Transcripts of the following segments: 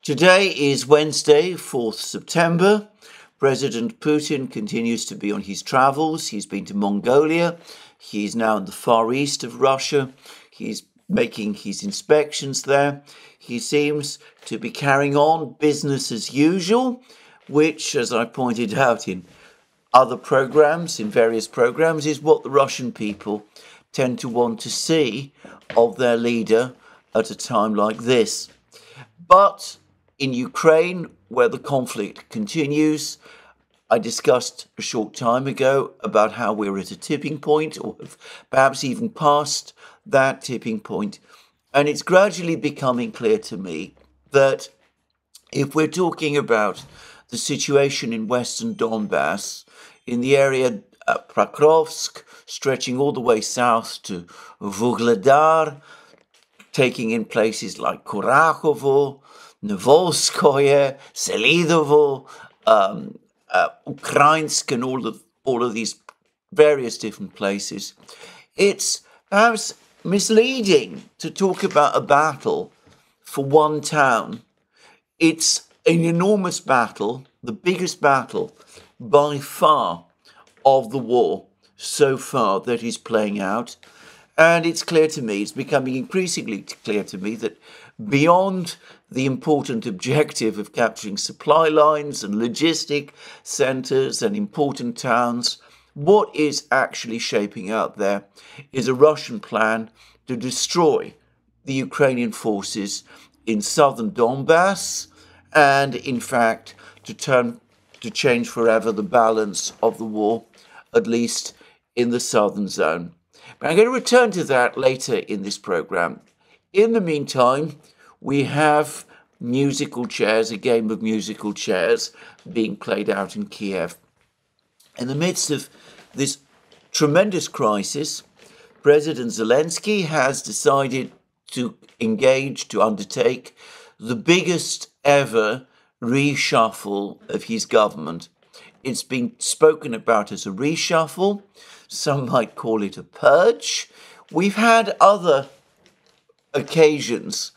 Today is Wednesday, 4th September. President Putin continues to be on his travels. He's been to Mongolia. He's now in the far east of Russia. He's making his inspections there. He seems to be carrying on business as usual, which, as I pointed out in other programs, in various programs, is what the Russian people tend to want to see of their leader at a time like this. But in Ukraine, where the conflict continues, I discussed a short time ago about how we're at a tipping point, or have perhaps even past that tipping point. And it's gradually becoming clear to me that if we're talking about the situation in Western Donbass, in the area at Prakrovsk, stretching all the way south to Vuhledar, taking in places like Kurakovo, Novolskoye, Selidovo, Ukrainsk, and all of these various different places. It's perhaps misleading to talk about a battle for one town. It's an enormous battle, the biggest battle by far of the war so far that is playing out. And it's clear to me, it's becoming increasingly clear to me that beyond the important objective of capturing supply lines and logistic centres and important towns, what is actually shaping out there is a Russian plan to destroy the Ukrainian forces in southern Donbass and, in fact, to change forever the balance of the war, at least in the southern zone. But I'm going to return to that later in this programme. In the meantime, we have musical chairs, a game of musical chairs being played out in Kiev. In the midst of this tremendous crisis, President Zelensky has decided to undertake the biggest ever reshuffle of his government. It's been spoken about as a reshuffle. Some might call it a purge. We've had other occasions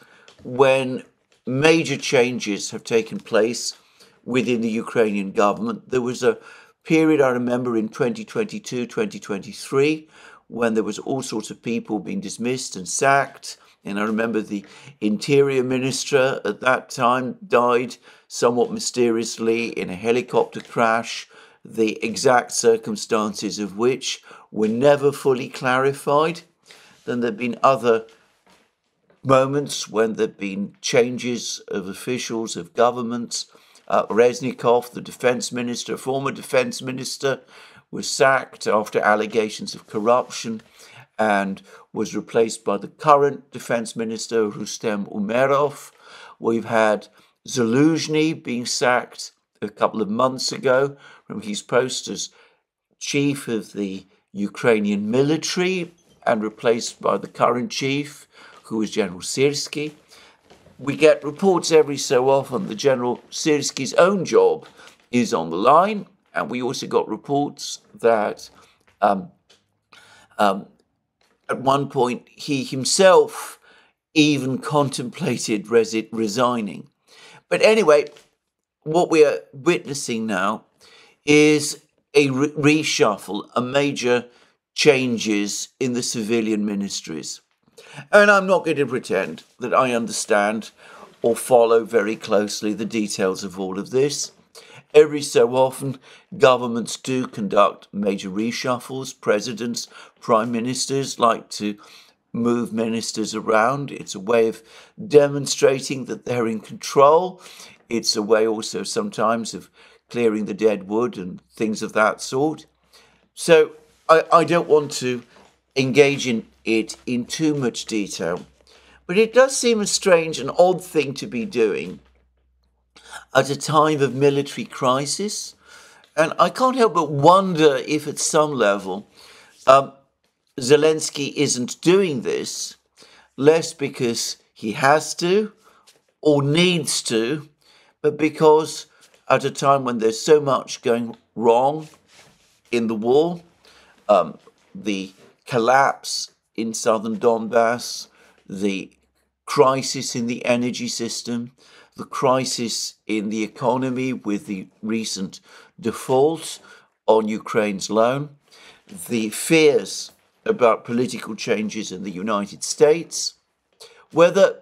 when major changes have taken place within the Ukrainian government. There was a period, I remember, in 2022, 2023, when there was all sorts of people being dismissed and sacked. And I remember the interior minister at that time died somewhat mysteriously in a helicopter crash, the exact circumstances of which were never fully clarified. Then there have been other moments when there have been changes of officials, of governments. Reznikov, the defense minister, former defense minister, was sacked after allegations of corruption and was replaced by the current defense minister, Rustem Umerov. We've had Zelensky being sacked a couple of months ago from his post as chief of the Ukrainian military and replaced by the current chief, who is General Syrskyi. We get reports every so often that General Syrskyi's own job is on the line, and we also got reports that at one point he himself even contemplated resigning. But anyway, what we are witnessing now is a reshuffle, a major changes in the civilian ministries. And I'm not going to pretend that I understand or follow very closely the details of all of this. Every so often, governments do conduct major reshuffles. Presidents, prime ministers like to move ministers around. It's a way of demonstrating that they're in control. It's a way also sometimes of clearing the dead wood and things of that sort. So I don't want to engage in it in too much detail, but it does seem a strange and odd thing to be doing at a time of military crisis. And I can't help but wonder if at some level Zelensky isn't doing this less because he has to or needs to, but because at a time when there's so much going wrong in the war, the collapse in southern Donbass, the crisis in the energy system, the crisis in the economy with the recent default on Ukraine's loan, the fears about political changes in the United States, whether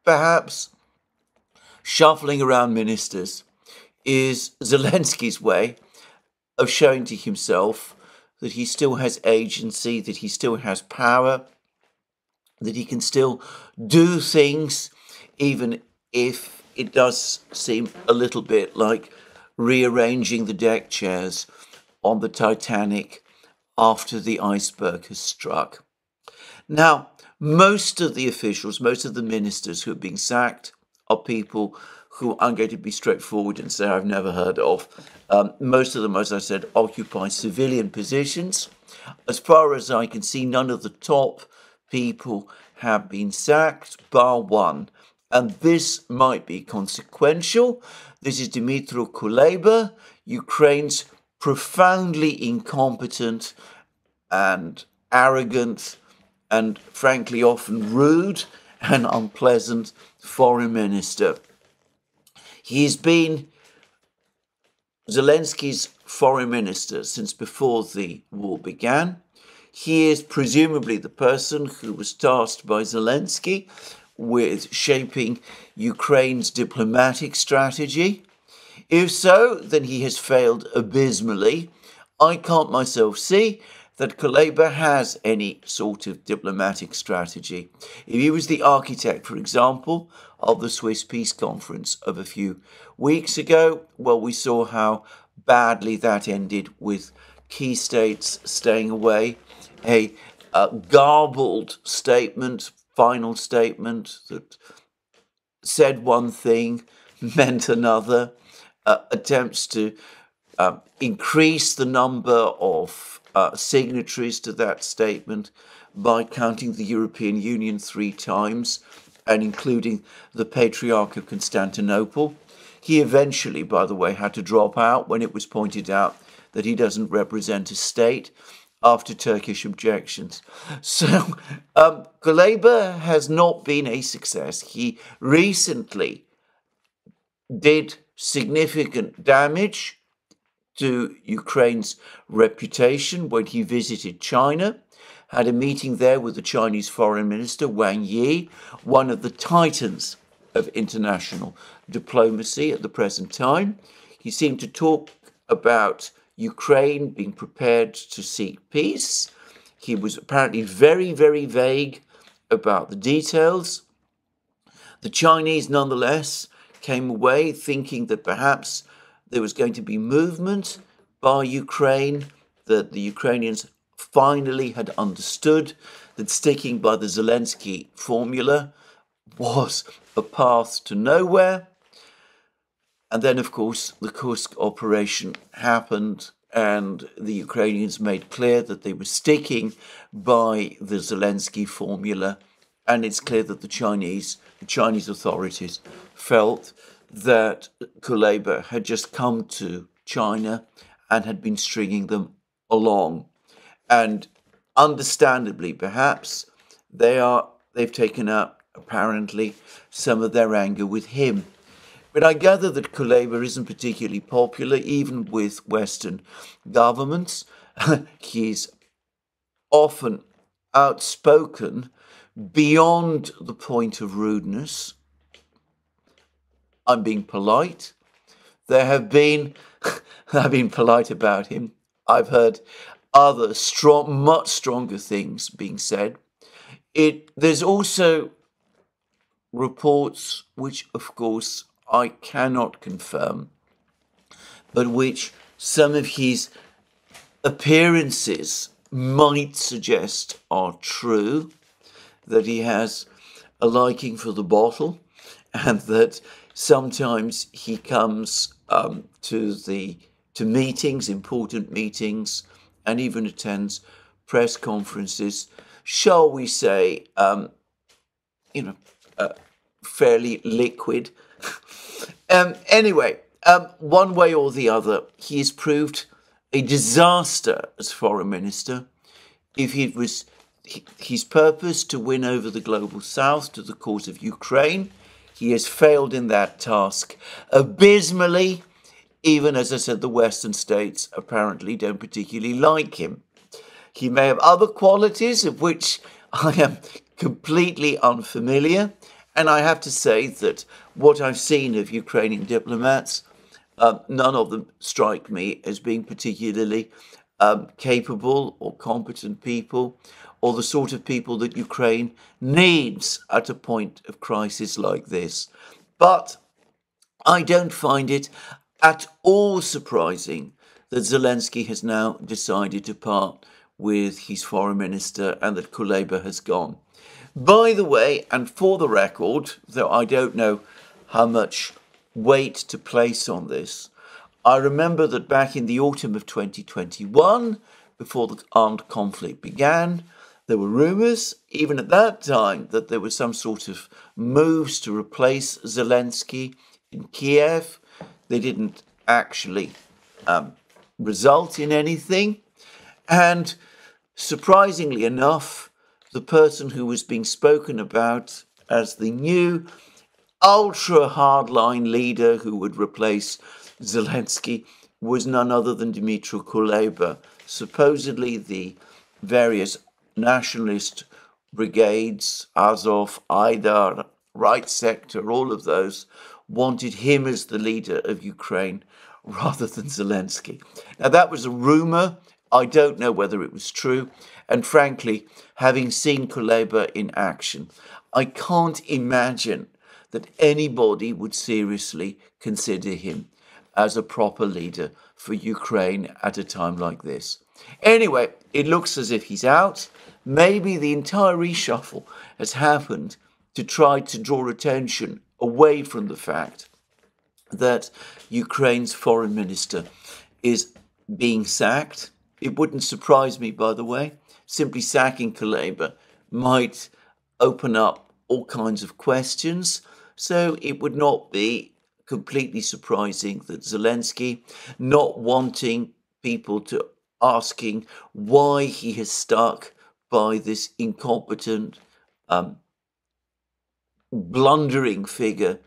perhaps shuffling around ministers is Zelensky's way of showing to himself that he still has agency, that he still has power, that he can still do things, even if it does seem a little bit like rearranging the deck chairs on the Titanic after the iceberg has struck. Now, most of the officials, most of the ministers who are being sacked are people who I'm going to be straightforward and say I've never heard of. Most of them, as I said, occupy civilian positions. As far as I can see, none of the top people have been sacked, bar one. And this might be consequential. This is Dmytro Kuleba, Ukraine's profoundly incompetent and arrogant and frankly often rude and unpleasant foreign minister. He's been Zelensky's foreign minister since before the war began. He is presumably the person who was tasked by Zelensky with shaping Ukraine's diplomatic strategy. If so, then he has failed abysmally. I can't myself see that Kuleba has any sort of diplomatic strategy. If he was the architect, for example, of the Swiss peace conference of a few weeks ago, well, we saw how badly that ended with key states staying away. A garbled statement, final statement that said one thing, meant another, attempts to increase the number of signatories to that statement by counting the European Union 3 times and including the Patriarch of Constantinople. He eventually, by the way, had to drop out when it was pointed out that he doesn't represent a state after Turkish objections. So Kuleba has not been a success. He recently did significant damage to Ukraine's reputation when he visited China, had a meeting there with the Chinese Foreign Minister Wang Yi, one of the titans of international diplomacy at the present time. He seemed to talk about Ukraine being prepared to seek peace. He was apparently very, very vague about the details. The Chinese, nonetheless, came away thinking that perhaps there was going to be movement by Ukraine, that the Ukrainians finally had understood that sticking by the Zelensky formula was a path to nowhere. And then, of course, the Kursk operation happened and the Ukrainians made clear that they were sticking by the Zelensky formula. And it's clear that the Chinese authorities felt that Kuleba had just come to China and had been stringing them along. And understandably, perhaps, they've taken up, apparently, some of their anger with him. But I gather that Kuleba isn't particularly popular, even with Western governments. He's often outspoken beyond the point of rudeness. I'm being polite. I've been polite about him. I've heard other much stronger things being said. There's also reports which, of course, I cannot confirm, but which some of his appearances might suggest are true, that he has a liking for the bottle, and that sometimes he comes to meetings, important meetings, and even attends press conferences, shall we say, fairly liquid. Anyway, one way or the other, he has proved a disaster as foreign minister. If it was his purpose to win over the global south to the cause of Ukraine, He has failed in that task abysmally, even as I said, the Western states apparently don't particularly like him. He may have other qualities of which I am completely unfamiliar, and I have to say that what I've seen of Ukrainian diplomats, none of them strike me as being particularly capable or competent people, or the sort of people that Ukraine needs at a point of crisis like this. But I don't find it at all surprising that Zelensky has now decided to part with his foreign minister and that Kuleba has gone. By the way, and for the record, though I don't know how much weight to place on this, I remember that back in the autumn of 2021, before the armed conflict began, there were rumours, even at that time, that there were some sort of moves to replace Zelensky in Kiev. They didn't actually result in anything. And surprisingly enough, the person who was being spoken about as the new ultra hardline leader who would replace Zelensky was none other than Dmytro Kuleba. Supposedly the various nationalist brigades, Azov, Aidar, Right Sector, all of those, wanted him as the leader of Ukraine rather than Zelensky. Now that was a rumour. I don't know whether it was true. And frankly, having seen Kuleba in action, I can't imagine that anybody would seriously consider him as a proper leader for Ukraine at a time like this. Anyway, it looks as if he's out. Maybe the entire reshuffle has happened to try to draw attention away from the fact that Ukraine's foreign minister is being sacked. It wouldn't surprise me, by the way. Simply sacking Kuleba might open up all kinds of questions. So it would not be completely surprising that Zelensky, not wanting people to asking why he has stuck by this incompetent, blundering figure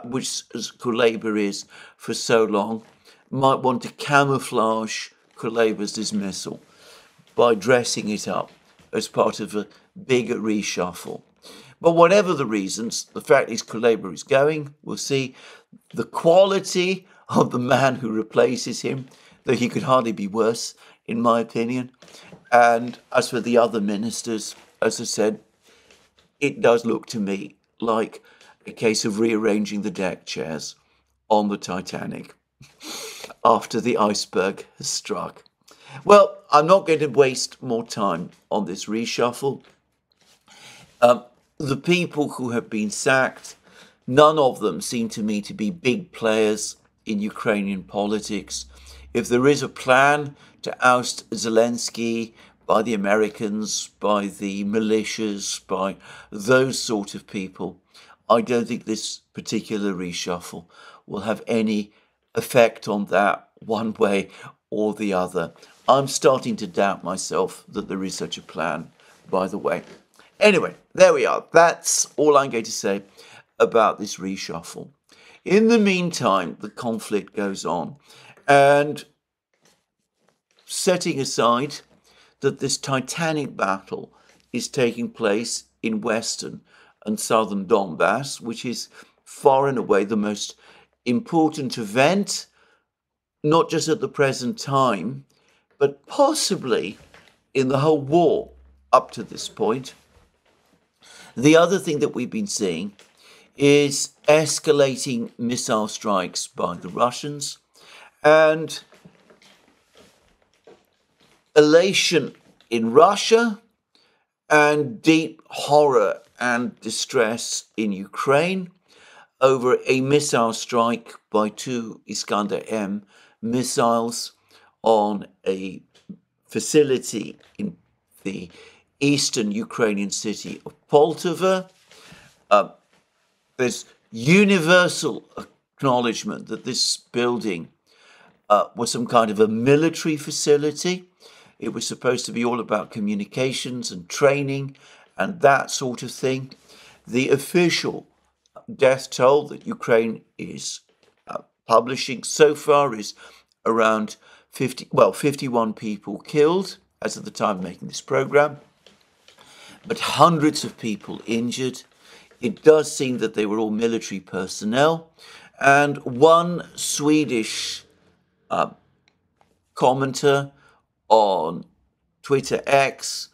which Kuleba is for so long, might want to camouflage Kuleba's dismissal by dressing it up as part of a bigger reshuffle. But whatever the reasons, the fact is Kuleba is going. We'll see the quality of the man who replaces him, though he could hardly be worse, in my opinion. And as for the other ministers, as I said, it does look to me like a case of rearranging the deck chairs on the Titanic after the iceberg has struck. Well, I'm not going to waste more time on this reshuffle. The people who have been sacked, none of them seem to me to be big players in Ukrainian politics. If there is a plan to oust Zelensky by the Americans, by the militias, by those sort of people, I don't think this particular reshuffle will have any effect on that one way or the other. I'm starting to doubt myself that there is such a plan, by the way. Anyway, there we are. That's all I'm going to say about this reshuffle. In the meantime, the conflict goes on. And setting aside that this titanic battle is taking place in western and southern Donbass, which is far and away the most important event, not just at the present time, but possibly in the whole war up to this point. The other thing that we've been seeing is escalating missile strikes by the Russians and elation in Russia and deep horror and distress in Ukraine over a missile strike by 2 Iskander-M missiles on a facility in the eastern Ukrainian city of Poltava. There's universal acknowledgement that this building was some kind of a military facility. It was supposed to be all about communications and training and that sort of thing. The official death toll that Ukraine is publishing so far is around 51 people killed as of the time of making this program, but hundreds of people injured. It does seem that they were all military personnel, and one Swedish commenter on Twitter X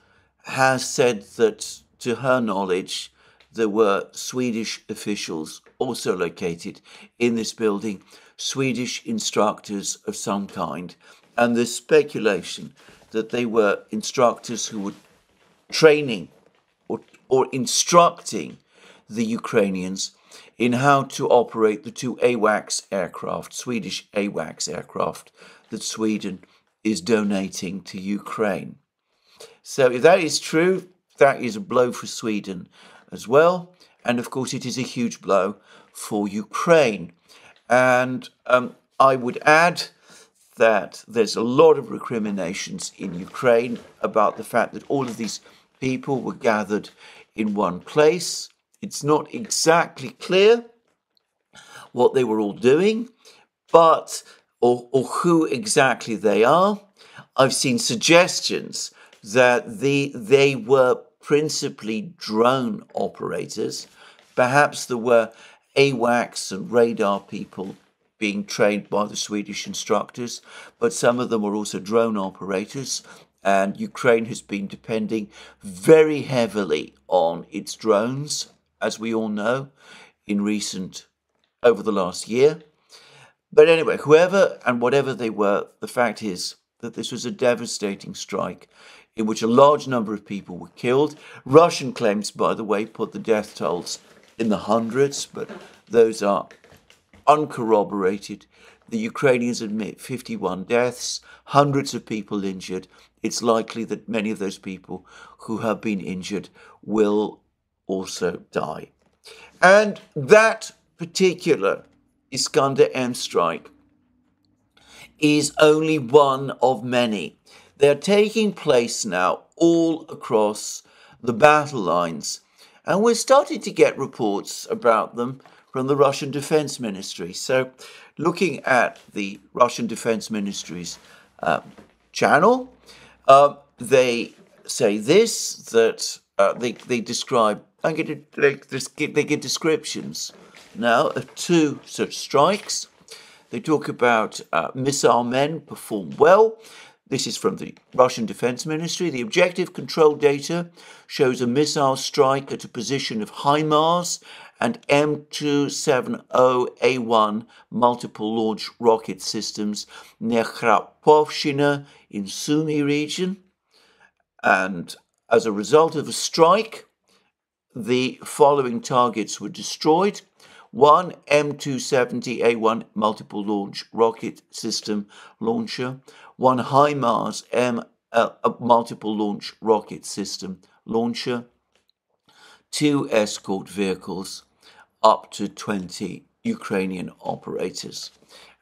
has said that, to her knowledge, there were Swedish officials also located in this building, Swedish instructors of some kind, and there's speculation that they were instructors who were training or instructing the Ukrainians in how to operate the two AWACS aircraft, Swedish AWACS aircraft, that Sweden is donating to Ukraine. So if that is true, that is a blow for Sweden as well. And of course, it is a huge blow for Ukraine. And I would add that there's a lot of recriminations in Ukraine about the fact that all of these people were gathered in one place. It's not exactly clear what they were all doing, but or who exactly they are. I've seen suggestions that they were principally drone operators. Perhaps there were AWACS and radar people being trained by the Swedish instructors, but some of them were also drone operators, and Ukraine has been depending very heavily on its drones, as we all know, over the last year. But anyway, whoever and whatever they were, the fact is that this was a devastating strike in which a large number of people were killed. Russian claims, by the way, put the death tolls in the hundreds, but those are uncorroborated. The Ukrainians admit 51 deaths, hundreds of people injured. It's likely that many of those people who have been injured will also die. And that particular Iskander-M strike is only one of many. They're taking place now all across the battle lines, and we're starting to get reports about them from the Russian Defense Ministry. So looking at the Russian Defense Ministry's channel, they say this, that they describe, they give descriptions now of two such strikes. They talk about missile men perform well. This is from the Russian Defense Ministry. The objective control data shows a missile strike at a position of HIMARS and M270A1 multiple launch rocket systems near Kharpovshina in Sumy region. And as a result of a strike, the following targets were destroyed. One M270A1 multiple launch rocket system launcher, one HIMARS multiple launch rocket system launcher, two escort vehicles, up to 20 Ukrainian operators.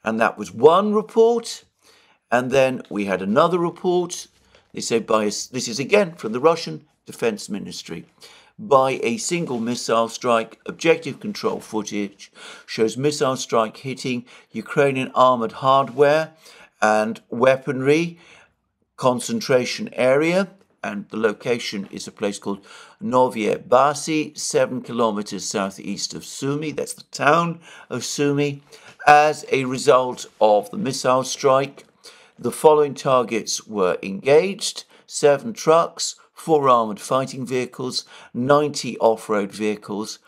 And that was one report. And then we had another report. They say this is again from the Russian Defense Ministry. By a single missile strike, objective control footage shows missile strike hitting Ukrainian armored hardware and weaponry concentration area, and the location is a place called Novye Basi, 7 kilometers southeast of Sumy. That's the town of Sumy. As a result of the missile strike, the following targets were engaged: 7 trucks, 4 armoured fighting vehicles, 90 off-road vehicles,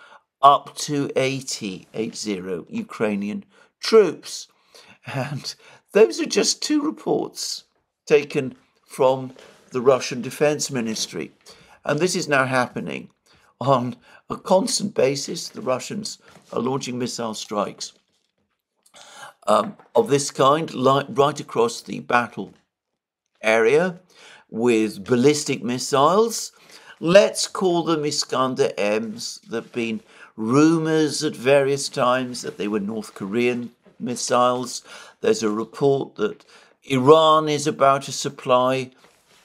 up to 80 Ukrainian troops. And those are just 2 reports taken from the Russian Defense Ministry. And this is now happening on a constant basis. The Russians are launching missile strikes of this kind right across the battle area with ballistic missiles. Let's call them Iskander-M's. There have been rumours at various times that they were North Korean missiles. There's a report that Iran is about to supply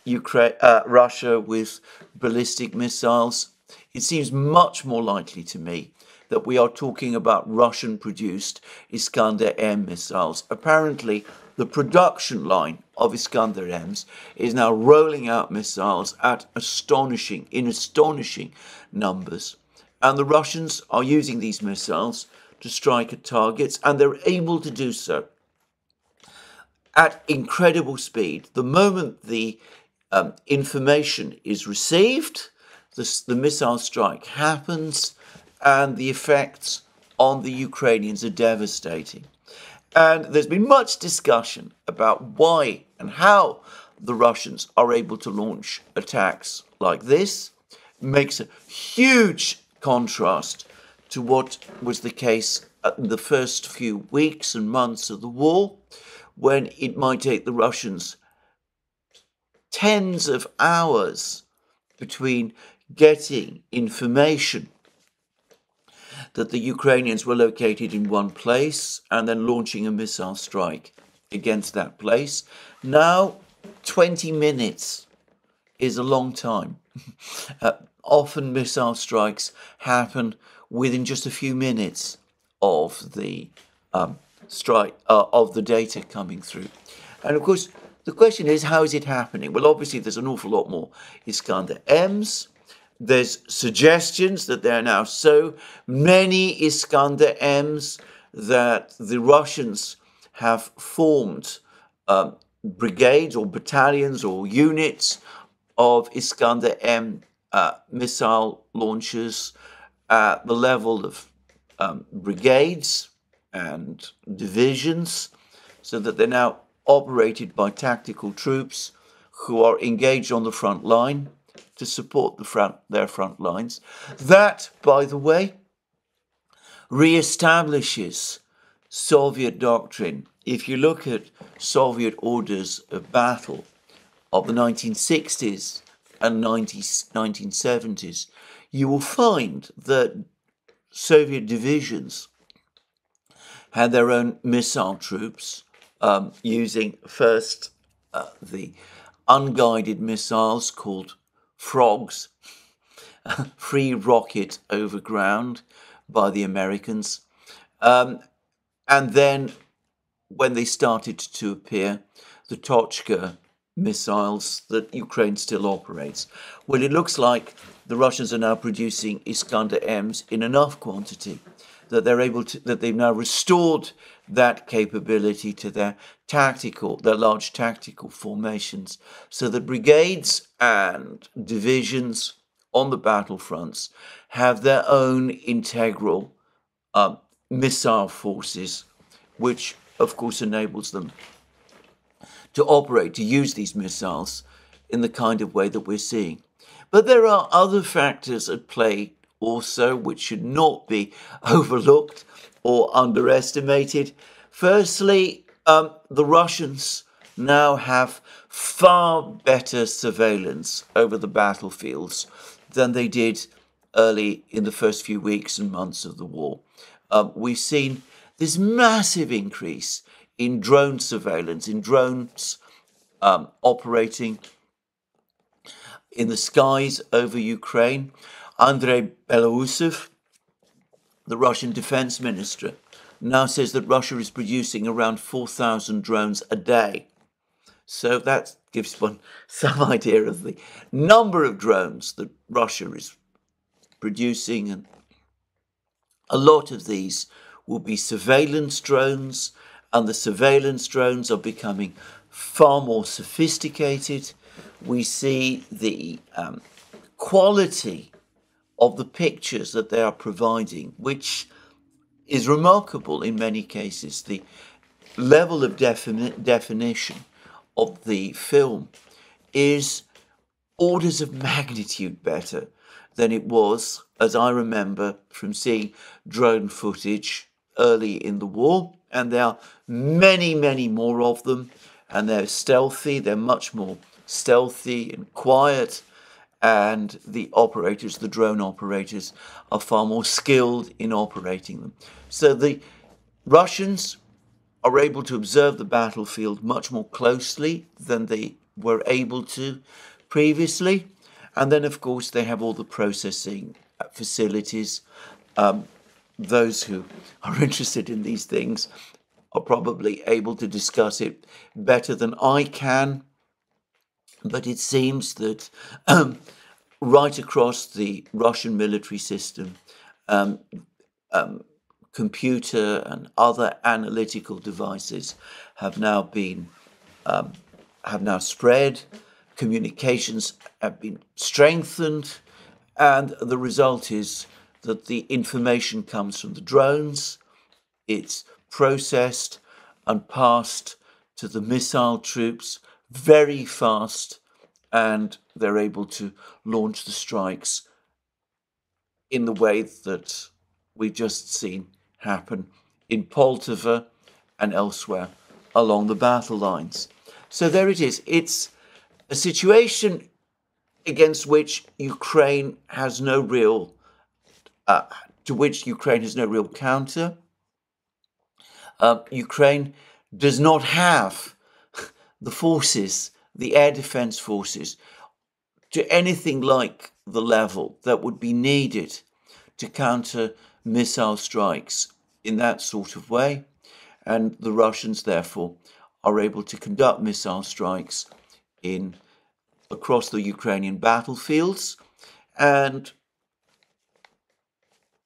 Russia with ballistic missiles. it seems much more likely to me that we are talking about Russian-produced Iskander-M missiles. Apparently, the production line of Iskander-Ms is now rolling out missiles at astonishing numbers. And the Russians are using these missiles to strike at targets, and they're able to do so at incredible speed. The moment the information is received, the missile strike happens, and the effects on the Ukrainians are devastating. And there's been much discussion about why and how the Russians are able to launch attacks like this. It makes a huge contrast to what was the case in the first few weeks and months of the war, when it might take the Russians tens of hours between getting information that the Ukrainians were located in one place and then launching a missile strike against that place. Now, 20 minutes is a long time. Often missile strikes happen within just a few minutes of the of the data coming through. And of course, the question is, how is it happening? Well, obviously, there's an awful lot more Iskander-Ms. There's suggestions that there are now so many Iskander-Ms that the Russians have formed brigades or battalions or units of Iskander-M missile launchers at the level of brigades and divisions, so that they're now operated by tactical troops who are engaged on the front line to support their front lines. That, by the way, re-establishes Soviet doctrine. If you look at Soviet orders of battle of the 1960s and 1970s, you will find that Soviet divisions had their own missile troops, using first the unguided missiles called frogs, free rocket over ground by the Americans. And then when they started to appear, the Tochka missiles that Ukraine still operates. Well, it looks like the Russians are now producing Iskander-Ms in enough quantity that they've now restored that capability to their large tactical formations, so that brigades and divisions on the battlefronts have their own integral missile forces, which of course enables them to operate, to use these missiles in the kind of way that we're seeing. But there are other factors at play also, which should not be overlooked or underestimated. Firstly, the Russians now have far better surveillance over the battlefields than they did early in the first few weeks and months of the war. We've seen this massive increase in drone surveillance, in drones operating in the skies over Ukraine. Andrei Belousov, the Russian defense minister, now says that Russia is producing around 4,000 drones a day. So that gives one some idea of the number of drones that Russia is producing. And a lot of these will be surveillance drones, and the surveillance drones are becoming far more sophisticated. We see the quality of the pictures that they are providing, which is remarkable in many cases. The level of definition of the film is orders of magnitude better than it was, as I remember from seeing drone footage early in the war. And there are many, many more of them, and they're stealthy. They're much more stealthy and quiet. And the drone operators, are far more skilled in operating them. So the Russians are able to observe the battlefield much more closely than they were able to previously. And then, of course, they have all the processing facilities. Those who are interested in these things are probably able to discuss it better than I can. But it seems that right across the Russian military system, computer and other analytical devices have now spread. Communications have been strengthened, and the result is that the information comes from the drones. It's processed and passed to the missile troops very fast, and they're able to launch the strikes in the way that we've just seen happen in Poltava and elsewhere along the battle lines. So there it is. It's a situation against which Ukraine has no real, to which Ukraine has no real counter. Ukraine does not have the forces, the air defense forces, to anything like the level that would be needed to counter missile strikes in that sort of way. And the Russians, therefore, are able to conduct missile strikes across the Ukrainian battlefields and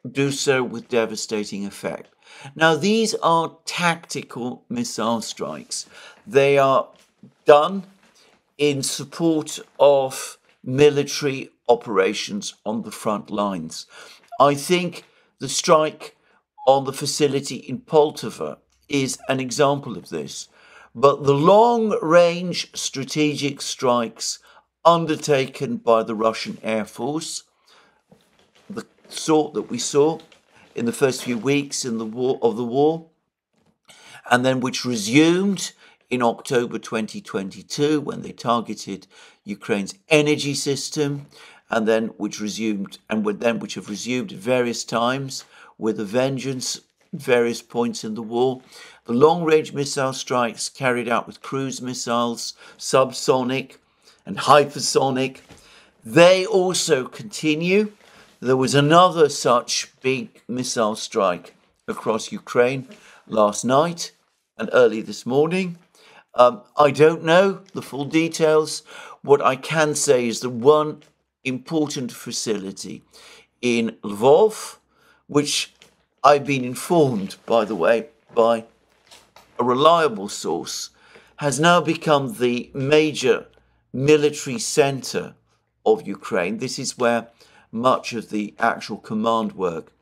do so with devastating effect. Now, these are tactical missile strikes. They are done in support of military operations on the front lines. I think the strike on the facility in Poltava is an example of this. But the long-range strategic strikes undertaken by the Russian Air Force, the sort that we saw in the first few weeks of the war, and then which resumed in October 2022 when they targeted Ukraine's energy system, and then which have resumed at various times with a vengeance at various points in the war. The long-range missile strikes carried out with cruise missiles, subsonic and hypersonic, they also continue. There was another such big missile strike across Ukraine last night and early this morning. I don't know the full details. What I can say is that one important facility in Lvov, which I've been informed, by the way, by a reliable source, has now become the major military center of Ukraine. This is where much of the actual command work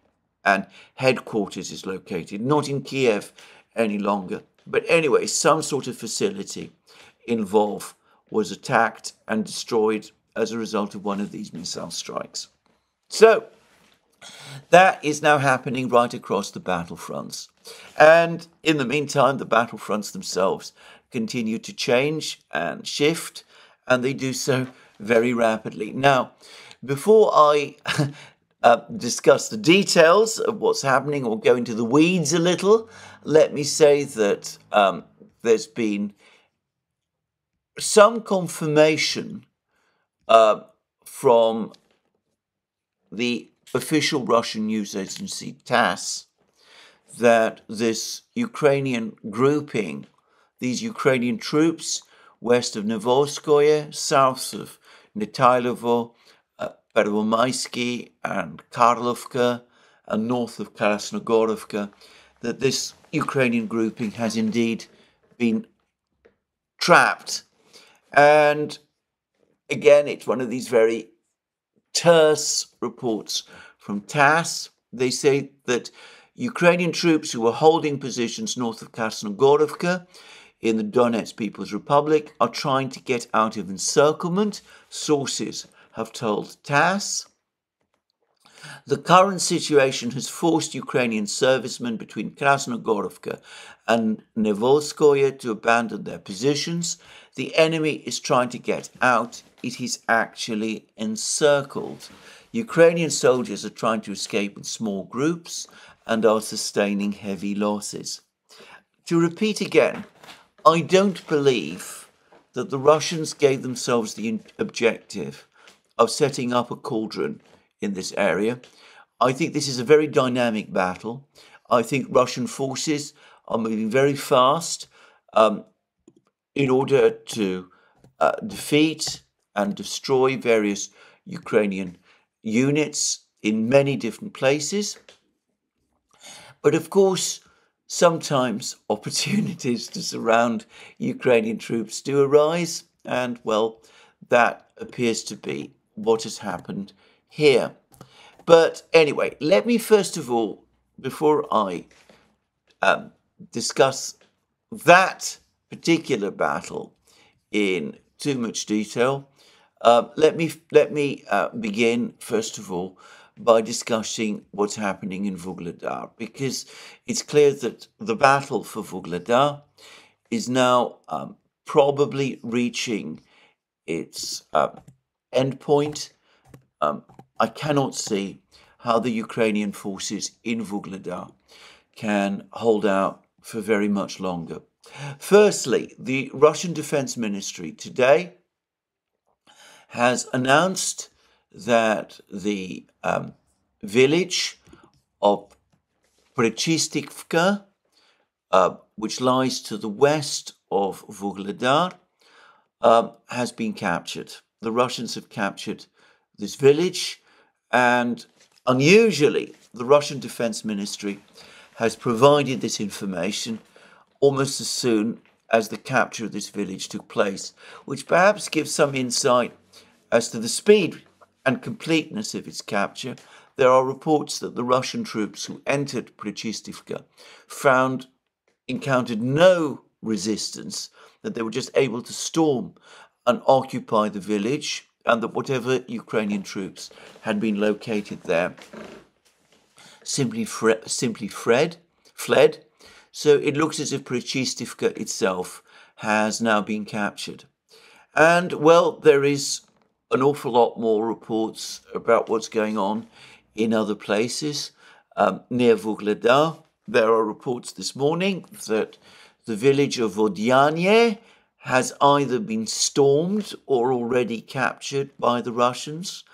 and headquarters is located, not in Kiev any longer. But anyway, some sort of facility in Lvov was attacked and destroyed as a result of one of these missile strikes. So that is now happening right across the battlefronts. And in the meantime, the battlefronts themselves continue to change and shift, and they do so very rapidly. Now, before I discuss the details of what's happening or go into the weeds a little, let me say that there's been some confirmation from the official Russian news agency TASS that this Ukrainian grouping, these Ukrainian troops west of Novoskoye, south of Netailovo, Pervomaisky and Karlovka, and north of Krasnogorovka, that this Ukrainian grouping has indeed been trapped. And again, it's one of these very terse reports from TASS. They say that Ukrainian troops who were holding positions north of Krasnogorovka in the Donetsk People's Republic are trying to get out of encirclement, sources have told TASS. The current situation has forced Ukrainian servicemen between Krasnogorovka and Novoskoye to abandon their positions. The enemy is trying to get out. It is actually encircled. Ukrainian soldiers are trying to escape in small groups and are sustaining heavy losses. To repeat again, I don't believe that the Russians gave themselves the objective of setting up a cauldron in this area. I think this is a very dynamic battle. I think Russian forces are moving very fast in order to defeat and destroy various Ukrainian units in many different places. But of course, sometimes opportunities to surround Ukrainian troops do arise, and well, that appears to be what has happened here. But anyway, let me first of all, before I discuss that particular battle in too much detail, let me begin first of all by discussing what's happening in Vuhledar, because it's clear that the battle for Vuhledar is now probably reaching its end point. I cannot see how the Ukrainian forces in Vuhledar can hold out for very much longer. Firstly, the Russian Defense Ministry today has announced that the village of Prechystivka, which lies to the west of Vuhledar, has been captured. The Russians have captured this village, and unusually, the Russian Defense Ministry has provided this information almost as soon as the capture of this village took place, which perhaps gives some insight as to the speed and completeness of its capture. There are reports that the Russian troops who entered Prechystivka encountered no resistance, that they were just able to storm and occupy the village, and that whatever Ukrainian troops had been located there simply fled. So it looks as if Prechystivka itself has now been captured. And, well, there is an awful lot more reports about what's going on in other places. Near Vuhledar, there are reports this morning that the village of Vodyane has either been stormed or already captured by the Russians,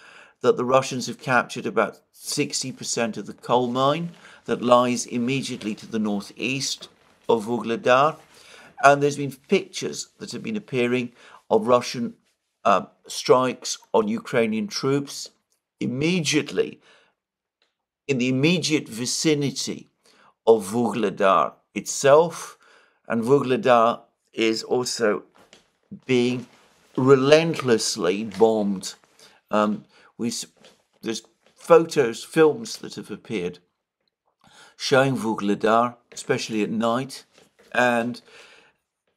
that the Russians have captured about 60% of the coal mine that lies immediately to the northeast of Vuhledar. And there's been pictures that have been appearing of Russian strikes on Ukrainian troops immediately in the immediate vicinity of Vuhledar itself. And Vuhledar is also being relentlessly bombed. There's films that have appeared showing Vuhledar, especially at night, and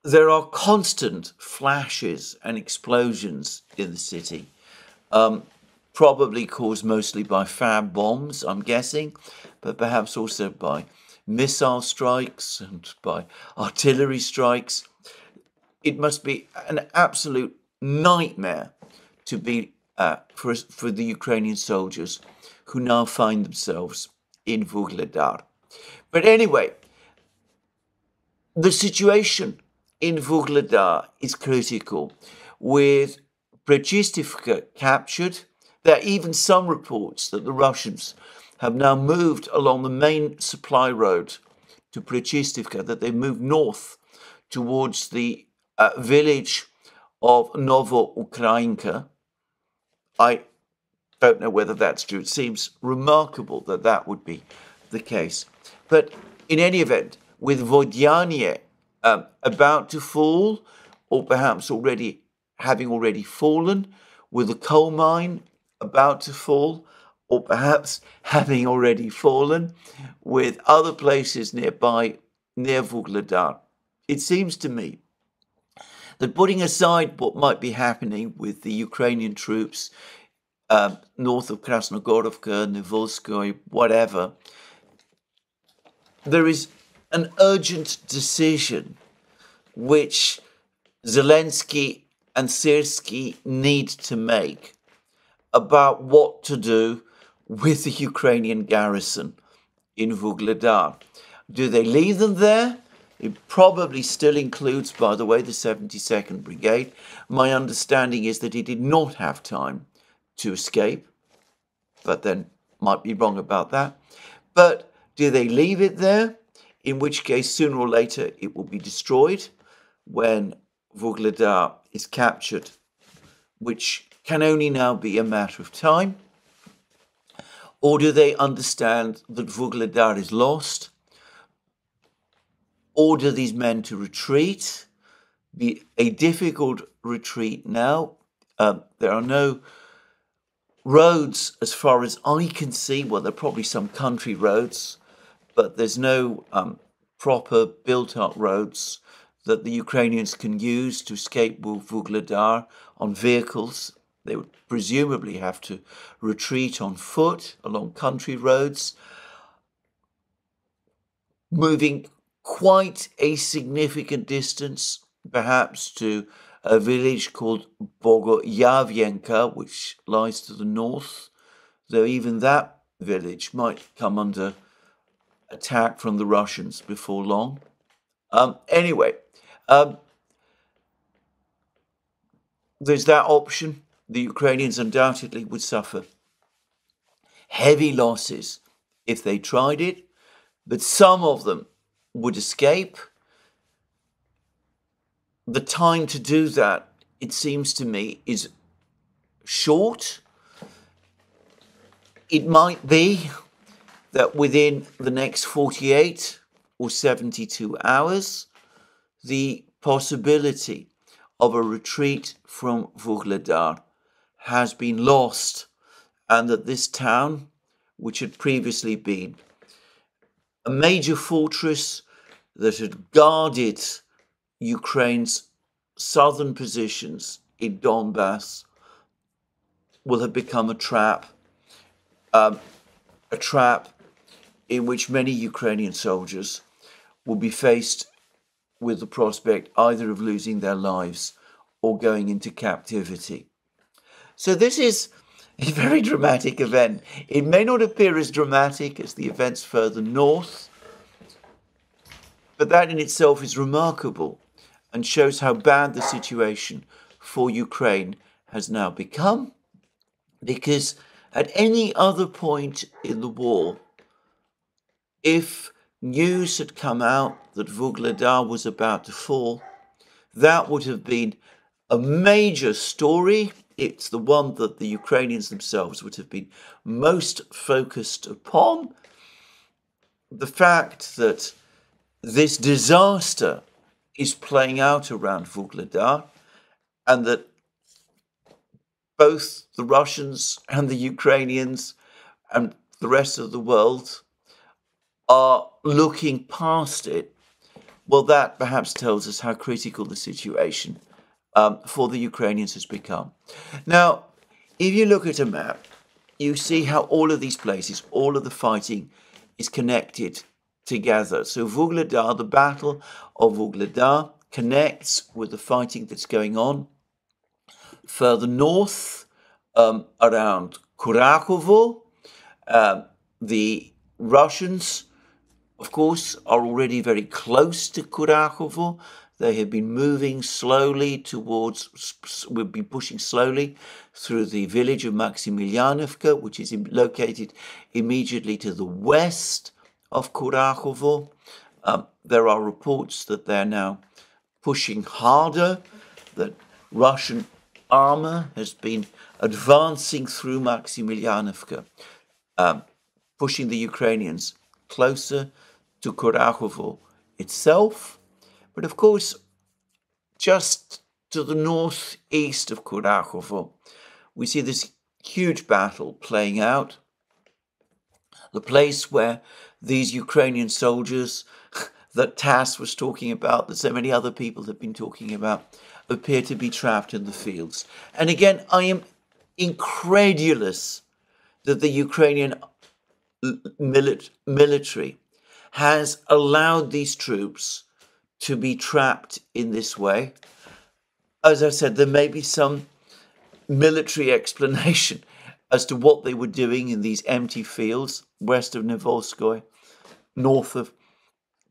there are constant flashes and explosions in the city, probably caused mostly by fab bombs, I'm guessing, but perhaps also by missile strikes and by artillery strikes. It must be an absolute nightmare to be for the Ukrainian soldiers who now find themselves in Vuhledar. But anyway, the situation in Vuhledar is critical. With Prechystivka captured, there are even some reports that the Russians have now moved along the main supply road to Prechystivka, that they moved north towards the village of Novoukrainka. I don't know whether that's true. It seems remarkable that that would be the case. But in any event, with Vodyane about to fall, or perhaps having already fallen, with the coal mine about to fall, or perhaps having already fallen, with other places nearby, near Vuhledar, it seems to me that, putting aside what might be happening with the Ukrainian troops north of Krasnogorovka, Nivolskoye, whatever, there is an urgent decision which Zelensky and Syrskyi need to make about what to do with the Ukrainian garrison in Vuhledar. Do they leave them there? It probably still includes, by the way, the 72nd Brigade. My understanding is that it did not have time to escape, but then might be wrong about that. But do they leave it there? In which case, sooner or later, it will be destroyed when Vuhledar is captured, which can only now be a matter of time. Or do they understand that Vuhledar is lost, order these men to retreat, be a difficult retreat now? There are no roads as far as I can see. Well, there are probably some country roads, but there's no proper built-up roads that the Ukrainians can use to escape Vuhledar on vehicles. They would presumably have to retreat on foot along country roads, moving quite a significant distance, perhaps to a village called Bogoyavienka, which lies to the north, though even that village might come under attack from the Russians before long. Anyway, there's that option. The Ukrainians undoubtedly would suffer heavy losses if they tried it, but some of them would escape. The time to do that, it seems to me, is short. It might be that within the next 48 or 72 hours, the possibility of a retreat from Vuhledar has been lost, and that this town, which had previously been a major fortress that had guarded Ukraine's southern positions in Donbass, will have become a trap in which many Ukrainian soldiers will be faced with the prospect either of losing their lives or going into captivity. So this is a very dramatic event. It may not appear as dramatic as the events further north, but that in itself is remarkable and shows how bad the situation for Ukraine has now become, because at any other point in the war, if news had come out that Vuhledar was about to fall, that would have been a major story. It's the one that the Ukrainians themselves would have been most focused upon. The fact that this disaster is playing out around Vuhledar, and that both the Russians and the Ukrainians and the rest of the world are looking past it, well, that perhaps tells us how critical the situation for the Ukrainians has become. Now, if you look at a map, you see how all of these places, all of the fighting is connected together. So Vuhledar, the Battle of Vuhledar, connects with the fighting that's going on further north around Kurakovo. The Russians, of course, are already very close to Kurakovo. They have been moving slowly will be pushing slowly through the village of Maximilianovka, which is located immediately to the west of Kurakovo. There are reports that they're now pushing harder, that Russian armor has been advancing through Maximilianovka, pushing the Ukrainians closer to Kurakovo itself. But of course, just to the northeast of Kurakovo, we see this huge battle playing out. The place where these Ukrainian soldiers that Tass was talking about, that so many other people have been talking about, appear to be trapped in the fields. And again, I am incredulous that the Ukrainian military has allowed these troops to be trapped in this way. As I said, there may be some military explanation as to what they were doing in these empty fields west of Nivolskoye, north of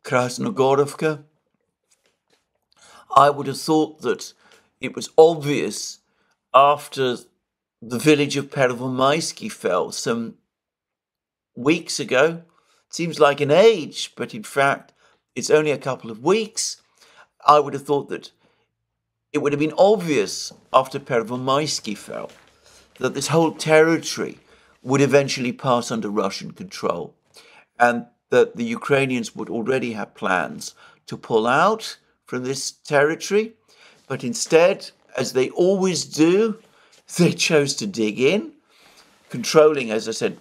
Krasnogorovka. I would have thought that it was obvious after the village of Pervomaisky fell some weeks ago. It seems like an age, but in fact, it's only a couple of weeks. I would have thought that it would have been obvious after Pervomaisky fell that this whole territory would eventually pass under Russian control, and that the Ukrainians would already have plans to pull out from this territory. But instead, as they always do, they chose to dig in, controlling, as I said,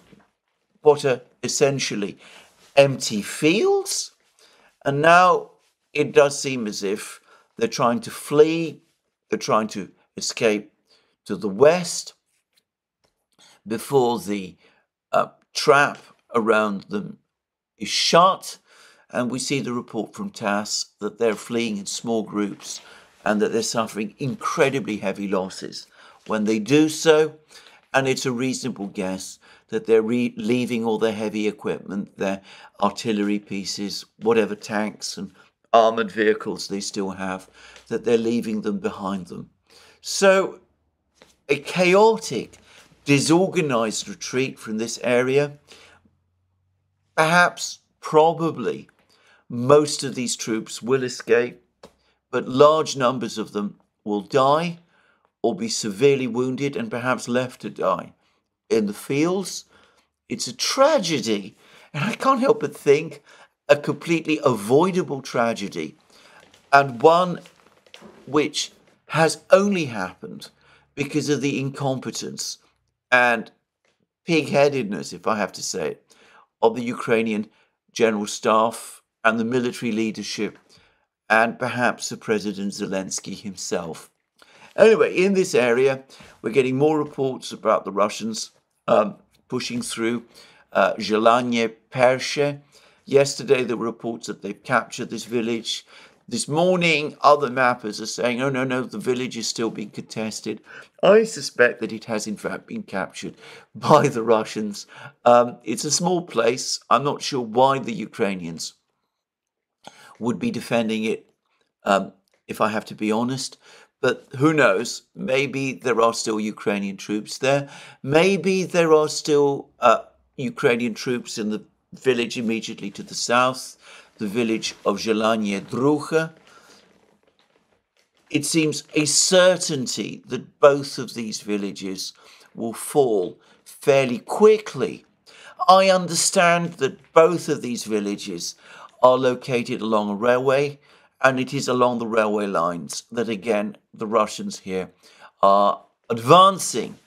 what are essentially empty fields. And now it does seem as if they're trying to flee, they're trying to escape to the west before the trap around them is shut. And we see the report from TASS that they're fleeing in small groups and that they're suffering incredibly heavy losses when they do so. And it's a reasonable guess that they're leaving all their heavy equipment, their artillery pieces, whatever tanks and armoured vehicles they still have, that they're leaving them behind them. So a chaotic, disorganised retreat from this area. Perhaps, probably, most of these troops will escape, but large numbers of them will die or be severely wounded and perhaps left to die in the fields. It's a tragedy, and I can't help but think a completely avoidable tragedy, and one which has only happened because of the incompetence and pig-headedness, if I have to say it, of the Ukrainian general staff and the military leadership, and perhaps the President Zelensky himself. Anyway, in this area, we're getting more reports about the Russians pushing through Zelanye Pershe. Yesterday, there were reports that they've captured this village. This morning, other mappers are saying, oh, no, the village is still being contested. I suspect that it has, in fact, been captured by the Russians. It's a small place. I'm not sure why the Ukrainians would be defending it, if I have to be honest. But who knows? Maybe there are still Ukrainian troops there. Maybe there are still Ukrainian troops in the village immediately to the south, the village of Zelanye Druha. It seems a certainty that both of these villages will fall fairly quickly. I understand that both of these villages are located along a railway, and it is along the railway lines that, again, the Russians here are advancing.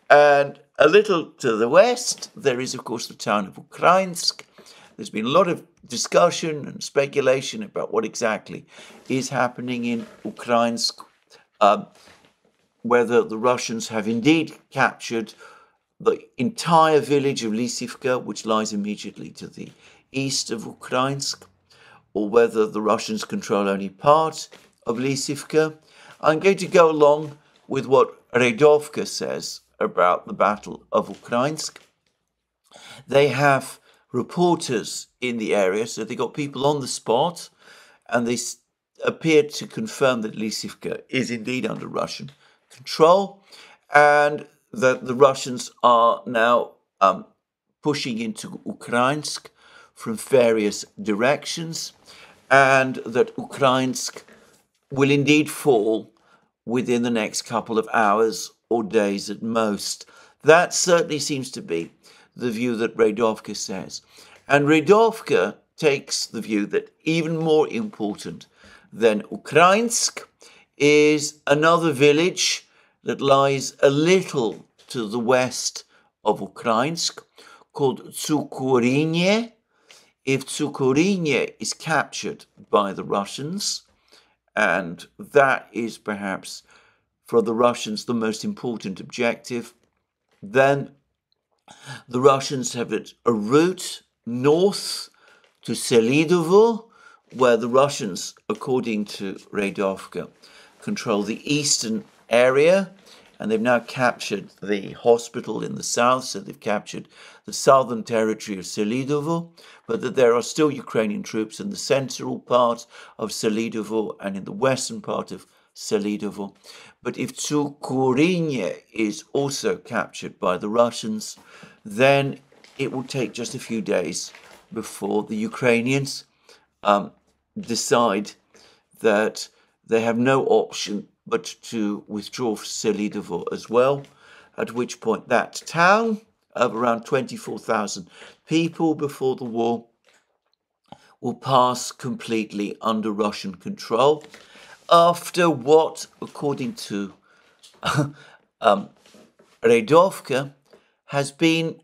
And a little to the west, there is, of course, the town of Ukrainsk. There's been a lot of discussion and speculation about what exactly is happening in Ukrainsk, whether the Russians have indeed captured the entire village of Lysivka, which lies immediately to the east of Ukrainsk, or whether the Russians control only part of Lysivka. I'm going to go along with what Redovka says about the Battle of Ukrainsk. They have reporters in the area, so they got people on the spot, and they appeared to confirm that Lysivka is indeed under Russian control, and that the Russians are now pushing into Ukrainsk from various directions, and that Ukrainsk will indeed fall within the next couple of hours or days at most. That certainly seems to be the view that Redovka says. And Redovka takes the view that even more important than Ukrainsk is another village that lies a little to the west of Ukrainsk called Tsukurinye. If Tsukurinye is captured by the Russians, and that is perhaps for the Russians the most important objective, then the Russians have a route north to Selidovo, where the Russians, according to Redovka, control the eastern area, and they've now captured the hospital in the south, so they've captured the southern territory of Selidovo, but that there are still Ukrainian troops in the central part of Selidovo and in the western part of Selidovo. But if Tsukurinye is also captured by the Russians, then it will take just a few days before the Ukrainians decide that they have no option but to withdraw from Selidovo as well, at which point that town of around 24,000 people before the war will pass completely under Russian control after what, according to Redovka, has been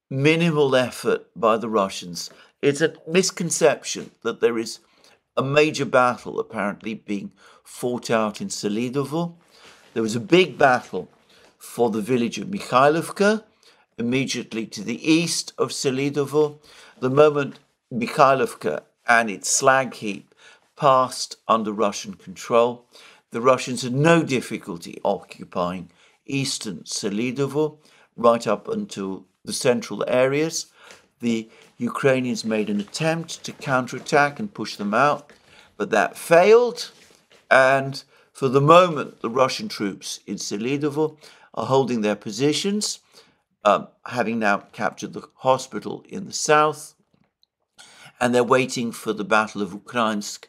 minimal effort by the Russians. It's a misconception that there is a major battle apparently being fought out in Selidovo. There was a big battle for the village of Mikhailovka, immediately to the east of Selidovo. The moment Mikhailovka and its slag heap passed under Russian control, the Russians had no difficulty occupying eastern Selidovo right up until the central areas. The Ukrainians made an attempt to counterattack and push them out, but that failed. And for the moment, the Russian troops in Selidovo are holding their positions, having now captured the hospital in the south, and they're waiting for the Battle of Ukrainsk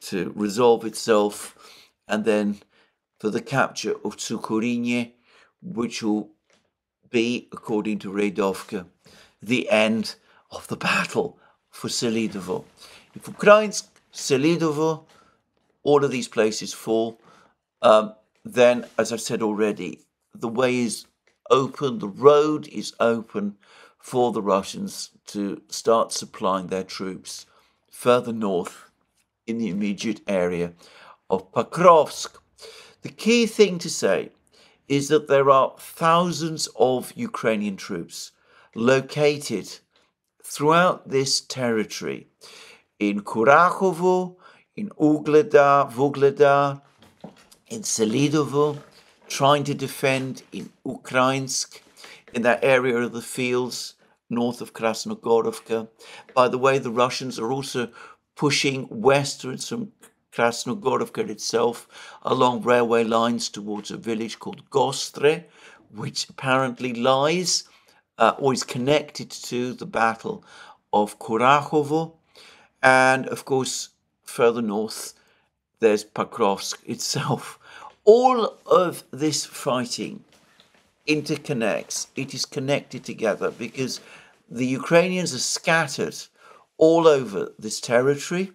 to resolve itself, and then for the capture of Tsukurinye, which will be, according to Redovka, the end of the battle for Selidovo. If Ukrainsk, Selidovo, all of these places fall, then, as I've said already, the way is open, the road is open for the Russians to start supplying their troops further north in the immediate area of Pokrovsk. The key thing to say is that there are thousands of Ukrainian troops located throughout this territory, in Kurachovo, in Vuhledar, in Selidovo, trying to defend in Ukrainsk, in that area of the fields north of Krasnogorovka. By the way, the Russians are also pushing westwards from Krasnogorovka itself along railway lines towards a village called Gostre, which apparently lies or is connected to the Battle of Kurachovo. And of course, further north, there's Pokrovsk itself. All of this fighting interconnects. It is connected together because the Ukrainians are scattered all over this territory.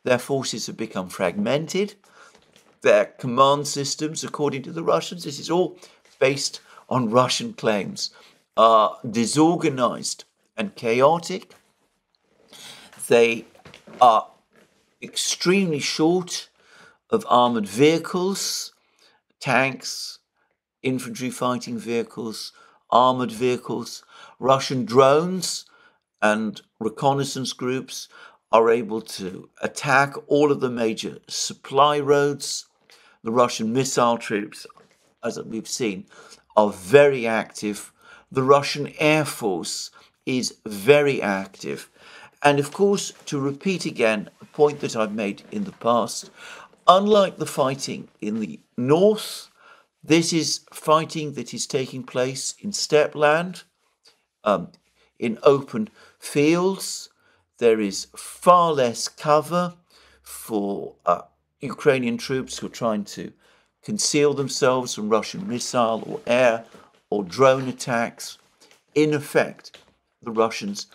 Their forces have become fragmented. Their command systems, according to the Russians, this is all based on Russian claims, are disorganized and chaotic. They are extremely short of armored vehicles, tanks, infantry fighting vehicles, armored vehicles. Russian drones and reconnaissance groups are able to attack all of the major supply roads. The Russian missile troops, as we've seen, are very active. The Russian Air Force is very active. And of course, to repeat again a point that I've made in the past, unlike the fighting in the north, this is fighting that is taking place in steppe land, in open fields. There is far less cover for Ukrainian troops who are trying to conceal themselves from Russian missile or air or drone attacks. In effect, the Russians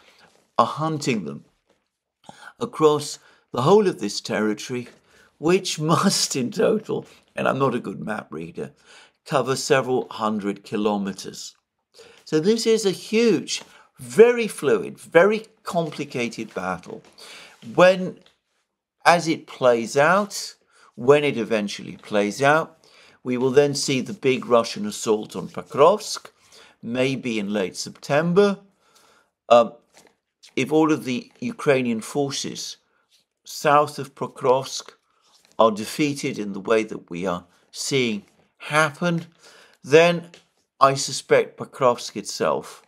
are hunting them across the whole of this territory, which must in total, and I'm not a good map reader, cover several hundred kilometers. So this is a huge, very fluid, very complicated battle. As it plays out, when it eventually plays out, we will then see the big Russian assault on Pokrovsk, maybe in late September. If all of the Ukrainian forces south of Pokrovsk are defeated in the way that we are seeing happen, then I suspect Pokrovsk itself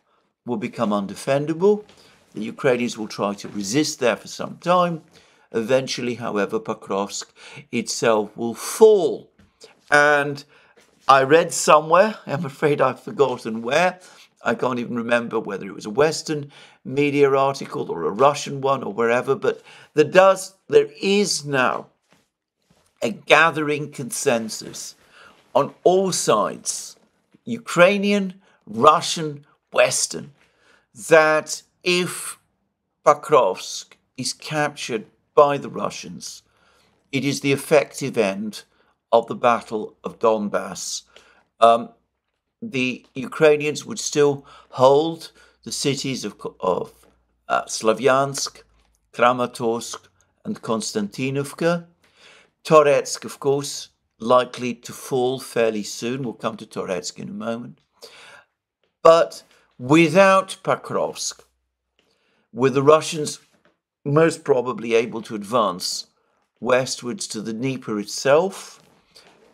will become undefendable. The Ukrainians will try to resist there for some time. Eventually, however, Pokrovsk itself will fall. And I read somewhere, I'm afraid I've forgotten where, I can't even remember whether it was a Western media article or a Russian one or wherever, but there is now a gathering consensus on all sides, Ukrainian, Russian, Western, that if Pokrovsk is captured by the Russians, it is the effective end of the Battle of Donbass. The Ukrainians would still hold the cities of Slavyansk, Kramatorsk, and Konstantinovka. Toretsk, of course, likely to fall fairly soon. We'll come to Toretsk in a moment. But without Pokrovsk, with the Russians most probably able to advance westwards to the Dnieper itself,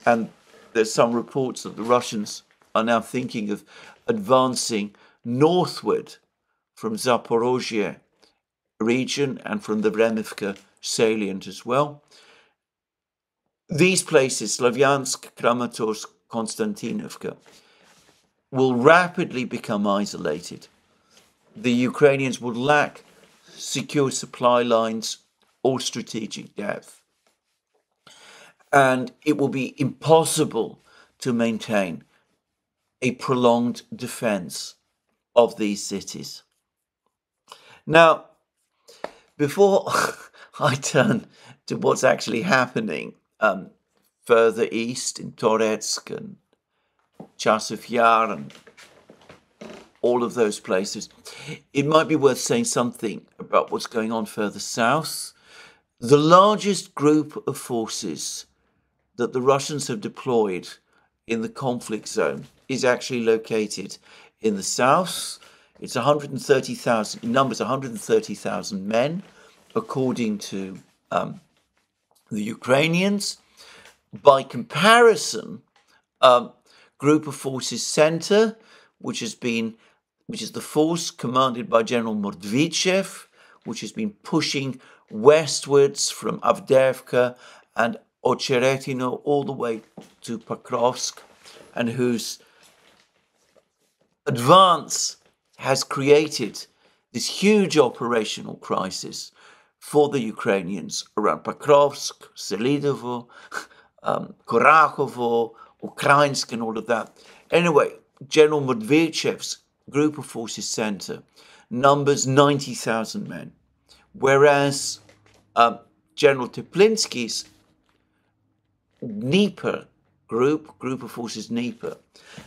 and there's some reports that the Russians are now thinking of advancing northward from Zaporozhye region and from the Vremivka salient as well. These places, Slavyansk, Kramatorsk, Konstantinovka, will rapidly become isolated. The Ukrainians will lack secure supply lines or strategic depth. And it will be impossible to maintain a prolonged defense of these cities. Now, before I turn to what's actually happening further east in Toretsk and Chasiv Yar and all of those places, it might be worth saying something about what's going on further south. The largest group of forces that the Russians have deployed in the conflict zone is actually located in the south. It's 130,000, in numbers 130,000 men, according to the Ukrainians. By comparison, Group of Forces Center, which is the force commanded by General Mordvichev, which has been pushing westwards from Avdiivka and Ocheretino all the way to Pokrovsk, and whose advance has created this huge operational crisis for the Ukrainians around Pokrovsk, Selidovo, Korakhovo, Ukrainsk, and all of that. Anyway, General Mordvichev's Group of Forces Center numbers 90,000 men, whereas General Teplinsky's Dnieper Group of Forces Dnieper,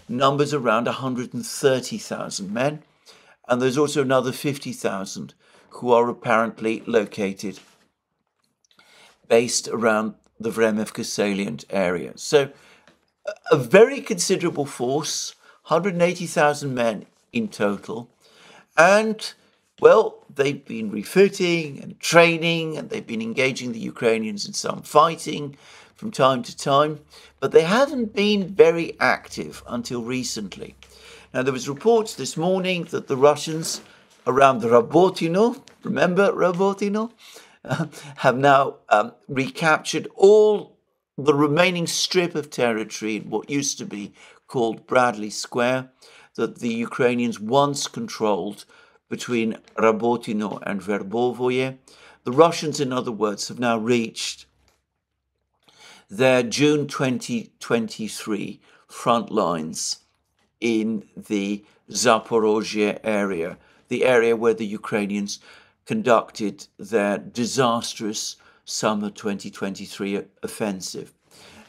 numbers around 130,000 men, and there's also another 50,000 who are apparently located based around the Vremivka salient area. So a very considerable force, 180,000 men in total, and well, they've been refitting and training, and they've been engaging the Ukrainians in some fighting from time to time, but they haven't been very active until recently. Now, there was reports this morning that the Russians around the Rabotino, remember Rabotino, have now recaptured all the remaining strip of territory in what used to be called Bradley Square, that the Ukrainians once controlled between Rabotino and Verbovoye. The Russians, in other words, have now reached their June 2023 front lines in the Zaporozhye area, the area where the Ukrainians conducted their disastrous summer 2023 offensive.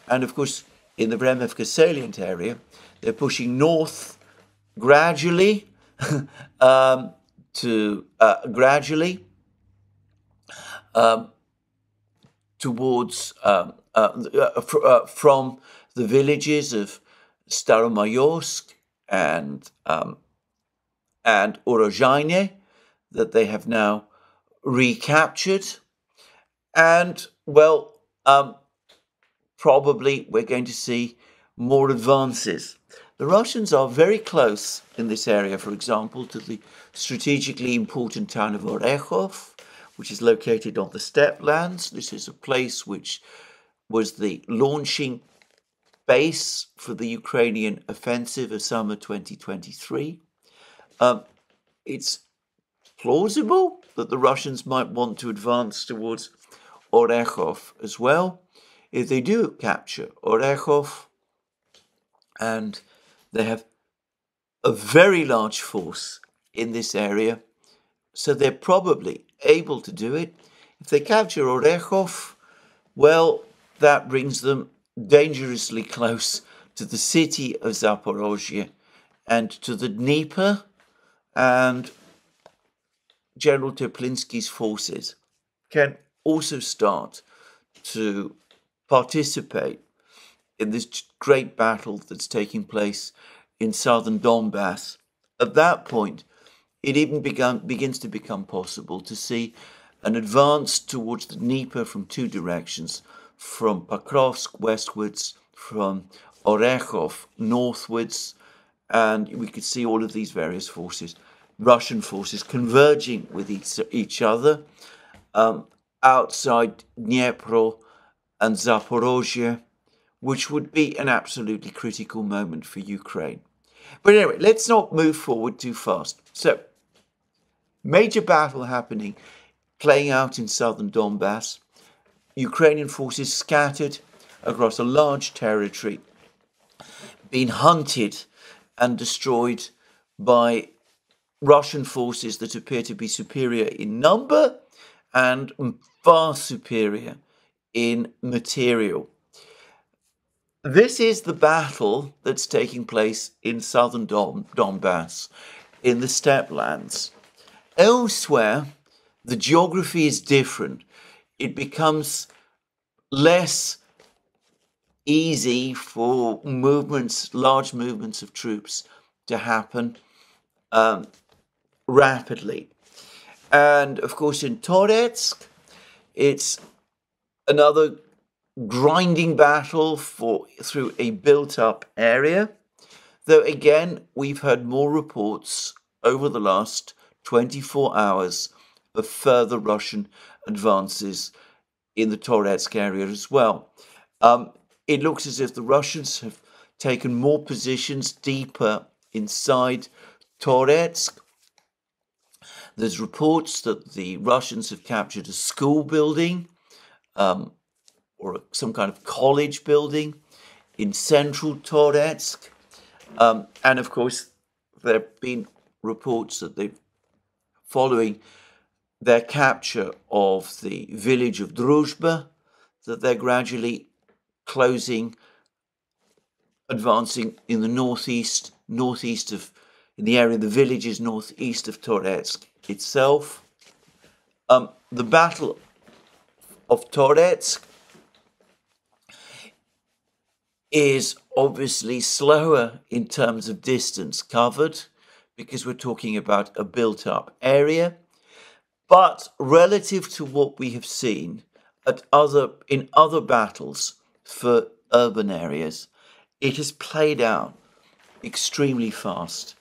And of course, in the Vremivka salient area, they're pushing north gradually towards from the villages of Staromayorsk and Urozhaine that they have now recaptured. And, well, probably we're going to see more advances. The Russians are very close in this area, for example, to the strategically important town of Orekhov, which is located on the steppe lands. This is a place which was the launching base for the Ukrainian offensive of summer 2023. It's plausible that the Russians might want to advance towards Orechov as well. If they do capture Orechov, and they have a very large force in this area, so they're probably able to do it. If they capture Orechov, well, that brings them dangerously close to the city of Zaporozhye and to the Dnieper, and General Teplinsky's forces can also start to participate in this great battle that's taking place in southern Donbass. At that point, it even begins to become possible to see an advance towards the Dnieper from two directions, from Pokrovsk westwards, from Orechov northwards, and we could see all of these various forces, Russian forces, converging with each other outside Dnipro and Zaporozhye, which would be an absolutely critical moment for Ukraine. But anyway, let's not move forward too fast. So, major battle happening, playing out in southern Donbass. Ukrainian forces scattered across a large territory, being hunted and destroyed by Russian forces that appear to be superior in number and far superior in material. This is the battle that's taking place in southern Donbass, in the steppe lands. Elsewhere, the geography is different. It becomes less easy for large movements of troops to happen rapidly. And of course, in Toretsk, it's another grinding battle through a built-up area. Though again, we've heard more reports over the last 24 hours of further Russian advances in the Toretsk area as well. It looks as if the Russians have taken more positions deeper inside Toretsk. There's reports that the Russians have captured a school building or some kind of college building in central Toretsk. And of course, there have been reports that following their capture of the village of Druzhba, that they're gradually advancing in the in the area of the villages northeast of Toretsk itself. The Battle of Toretsk is obviously slower in terms of distance covered because we're talking about a built-up area. But relative to what we have seen in other battles for urban areas, it has played out extremely fast.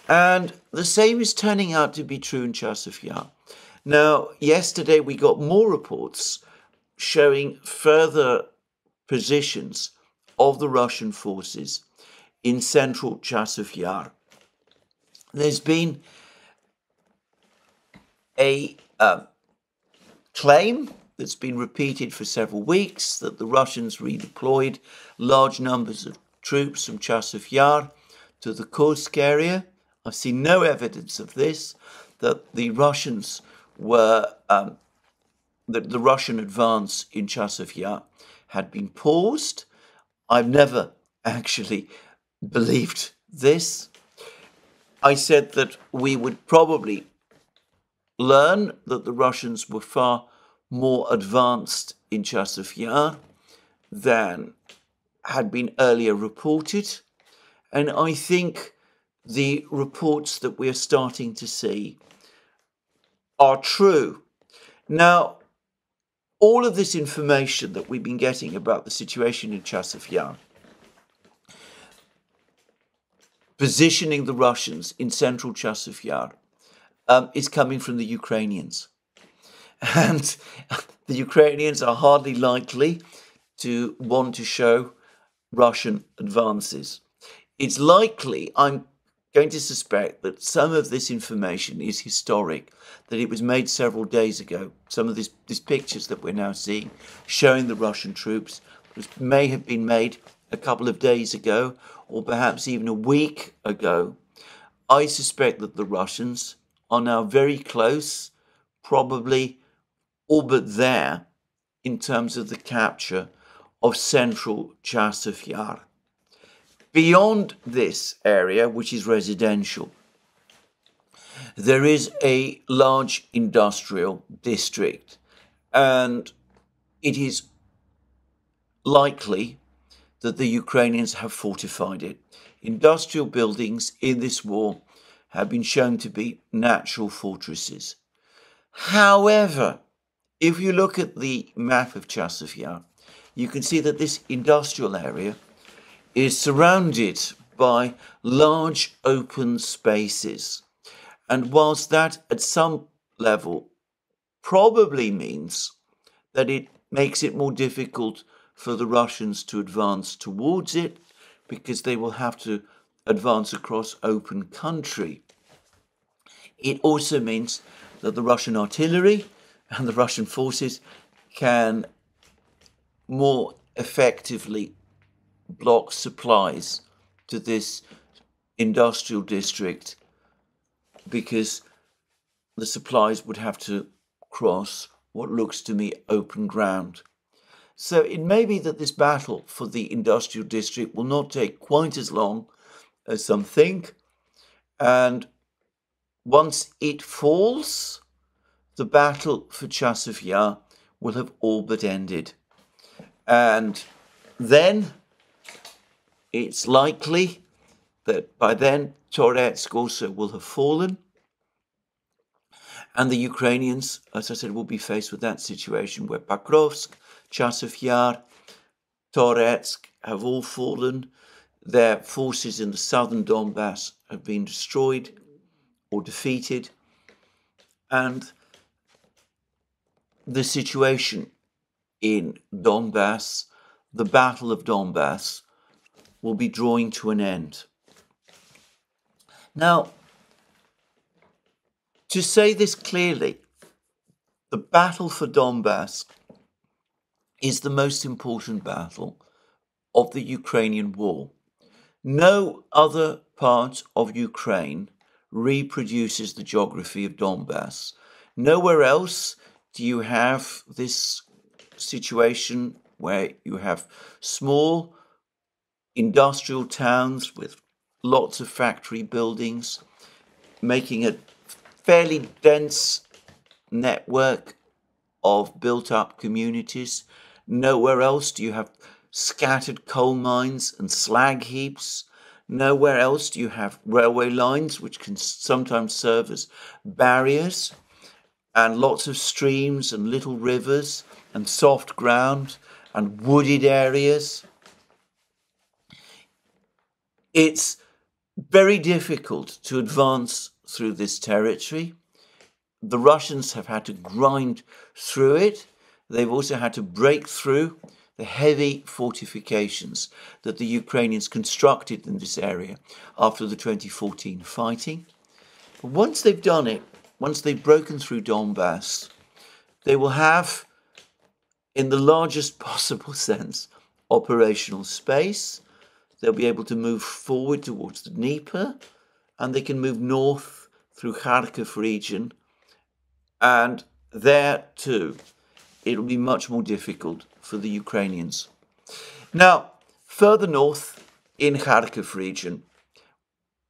And the same is turning out to be true in Chasiv Yar. Now, yesterday we got more reports showing further positions of the Russian forces in central Chasiv Yar. There's been a claim that's been repeated for several weeks that the Russians redeployed large numbers of troops from Chasiv Yar to the Kursk area. I've seen no evidence of this, that the Russians that the Russian advance in Chasiv Yar had been paused. I've never actually believed this. I said that we would probably learn that the Russians were far more advanced in Chasiv Yar than had been earlier reported. And I think the reports that we're starting to see are true. Now, all of this information that we've been getting about the situation in Chasiv Yar, positioning the Russians in central Chasiv Yar, is coming from the Ukrainians. And the Ukrainians are hardly likely to want to show Russian advances. It's likely, I'm going to suspect, that some of this information is historic, that it was made several days ago. Some of these pictures that we're now seeing showing the Russian troops may have been made a couple of days ago, or perhaps even a week ago. I suspect that the Russians are now very close, probably all but there, in terms of the capture of central Chasiv Yar. Beyond this area, which is residential, there is a large industrial district, and it is likely that the Ukrainians have fortified it. Industrial buildings in this war have been shown to be natural fortresses. However, if you look at the map of Chasiv Yar, you can see that this industrial area is surrounded by large open spaces. And whilst that at some level probably means that it makes it more difficult for the Russians to advance towards it, because they will have to advance across open country, it also means that the Russian artillery and the Russian forces can more effectively block supplies to this industrial district, because the supplies would have to cross what looks to me open ground. So it may be that this battle for the industrial district will not take quite as long as some think, and once it falls, the battle for Chasiv Yar will have all but ended. And then it's likely that by then Toretsk also will have fallen, and the Ukrainians, as I said, will be faced with that situation where Pokrovsk, Chasiv Yar, Toretsk have all fallen. Their forces in the southern Donbass have been destroyed or defeated, and the situation in Donbass, the Battle of Donbass, will be drawing to an end. Now, to say this clearly, the battle for Donbass is the most important battle of the Ukrainian war. No other part of Ukraine reproduces the geography of Donbass. Nowhere else do you have this situation where you have small industrial towns with lots of factory buildings, making a fairly dense network of built-up communities. Nowhere else do you have scattered coal mines and slag heaps. Nowhere else do you have railway lines, which can sometimes serve as barriers, and lots of streams and little rivers and soft ground and wooded areas. It's very difficult to advance through this territory. The Russians have had to grind through it. They've also had to break through the heavy fortifications that the Ukrainians constructed in this area after the 2014 fighting. But once they've done it, once they've broken through Donbass, they will have, in the largest possible sense, operational space. They'll be able to move forward towards the Dnieper, and they can move north through Kharkiv region, and there too it'll be much more difficult for the Ukrainians. Now, further north in Kharkiv region,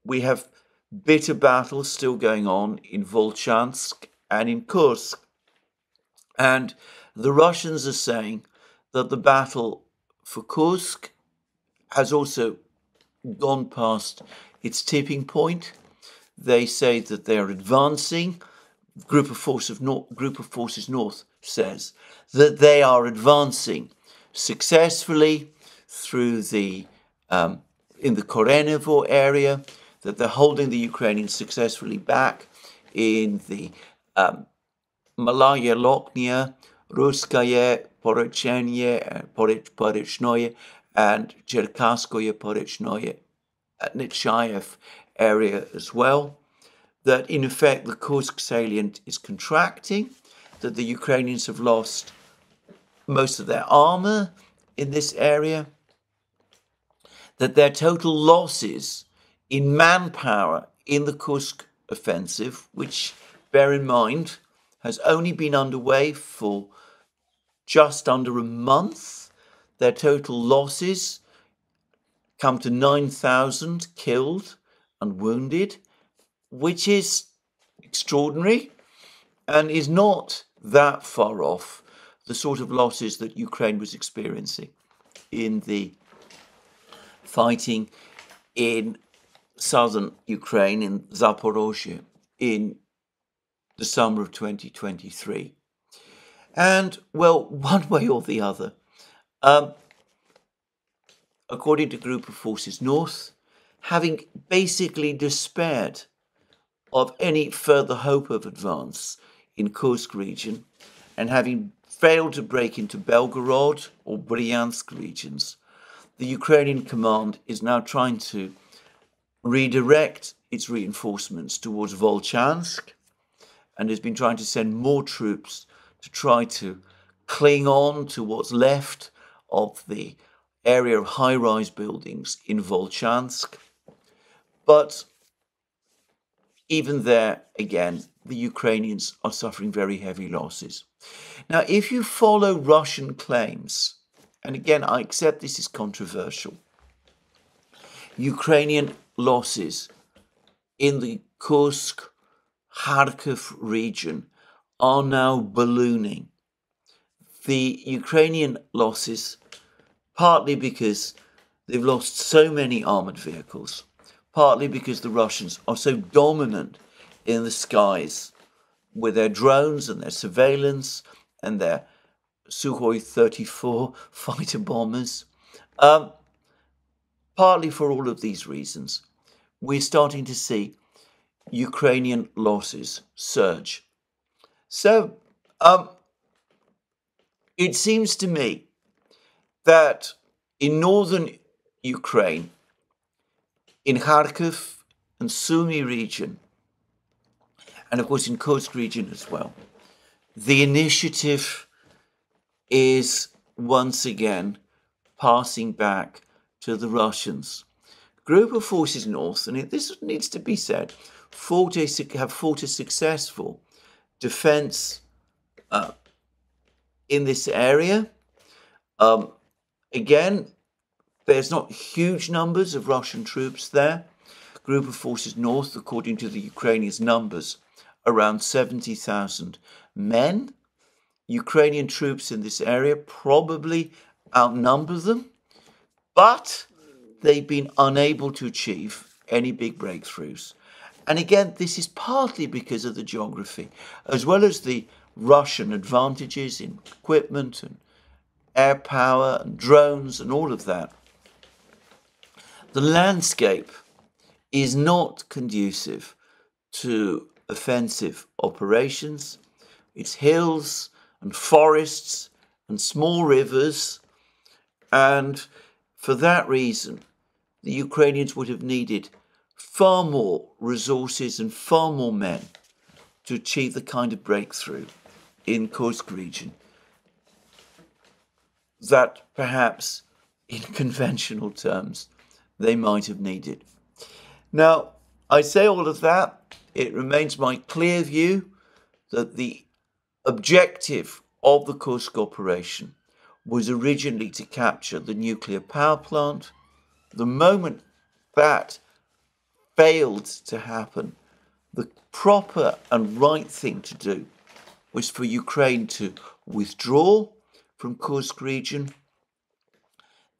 we have bitter battles still going on in Volchansk and in Kursk, and the Russians are saying that the battle for Kursk has also gone past its tipping point. They say that they are advancing. Group of Forces North says that they are advancing successfully through the in the Korenevo area, that they're holding the Ukrainians successfully back in the Malaya Lochnia, Ruskaya, Porochenie, Porochnoye, and Cherkasskoye Porechnoye at Nechayev area as well, that in effect the Kursk salient is contracting, that the Ukrainians have lost most of their armor in this area, that their total losses in manpower in the Kursk offensive, which, bear in mind, has only been underway for just under a month, their total losses come to 9,000 killed and wounded, which is extraordinary and is not that far off the sort of losses that Ukraine was experiencing in the fighting in southern Ukraine, in Zaporozhye, in the summer of 2023. And, well, one way or the other, according to Group of Forces North, having basically despaired of any further hope of advance in Kursk region, and having failed to break into Belgorod or Bryansk regions, the Ukrainian command is now trying to redirect its reinforcements towards Volchansk, and has been trying to send more troops to try to cling on to what's left of the area of high-rise buildings in Volchansk. But even there, again, the Ukrainians are suffering very heavy losses. Now, if you follow Russian claims, and again, I accept this is controversial, Ukrainian losses in the Kursk, Kharkiv region are now ballooning. The Ukrainian losses, partly because they've lost so many armoured vehicles, partly because the Russians are so dominant in the skies with their drones and their surveillance and their Sukhoi 34 fighter bombers. Partly for all of these reasons, we're starting to see Ukrainian losses surge. So, it seems to me that in northern Ukraine, in Kharkiv and Sumy region, and of course in Kursk region as well, the initiative is once again passing back to the Russians. Group of Forces North, and this needs to be said, have fought a successful defense in this area. Again, there's not huge numbers of Russian troops there. Group of Forces North, according to the Ukrainians' numbers, around 70,000 men. Ukrainian troops in this area probably outnumber them, but they've been unable to achieve any big breakthroughs. And again, this is partly because of the geography, as well as the Russian advantages in equipment and air power and drones and all of that. The landscape is not conducive to offensive operations. It's hills and forests and small rivers, and for that reason, the Ukrainians would have needed far more resources and far more men to achieve the kind of breakthrough in Kursk region that perhaps in conventional terms they might have needed. Now, I say all of that, it remains my clear view that the objective of the Kursk operation was originally to capture the nuclear power plant. The moment that failed to happen, the proper and right thing to do was for Ukraine to withdraw from Kursk region.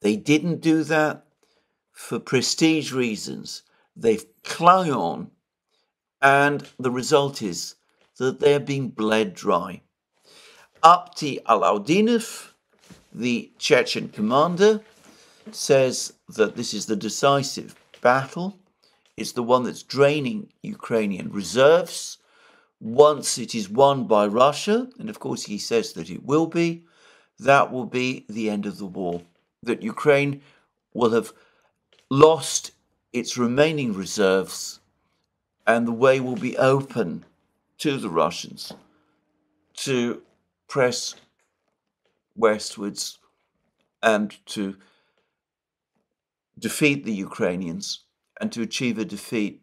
They didn't do that for prestige reasons. They've clung on, and the result is that they're being bled dry. Apti Alaudinov, the Chechen commander, says that this is the decisive battle. It's the one that's draining Ukrainian reserves. Once it is won by Russia, and of course he says that it will be, that will be the end of the war. that Ukraine will have lost its remaining reserves and the way will be open to the Russians to press westwards and to defeat the Ukrainians and to achieve a defeat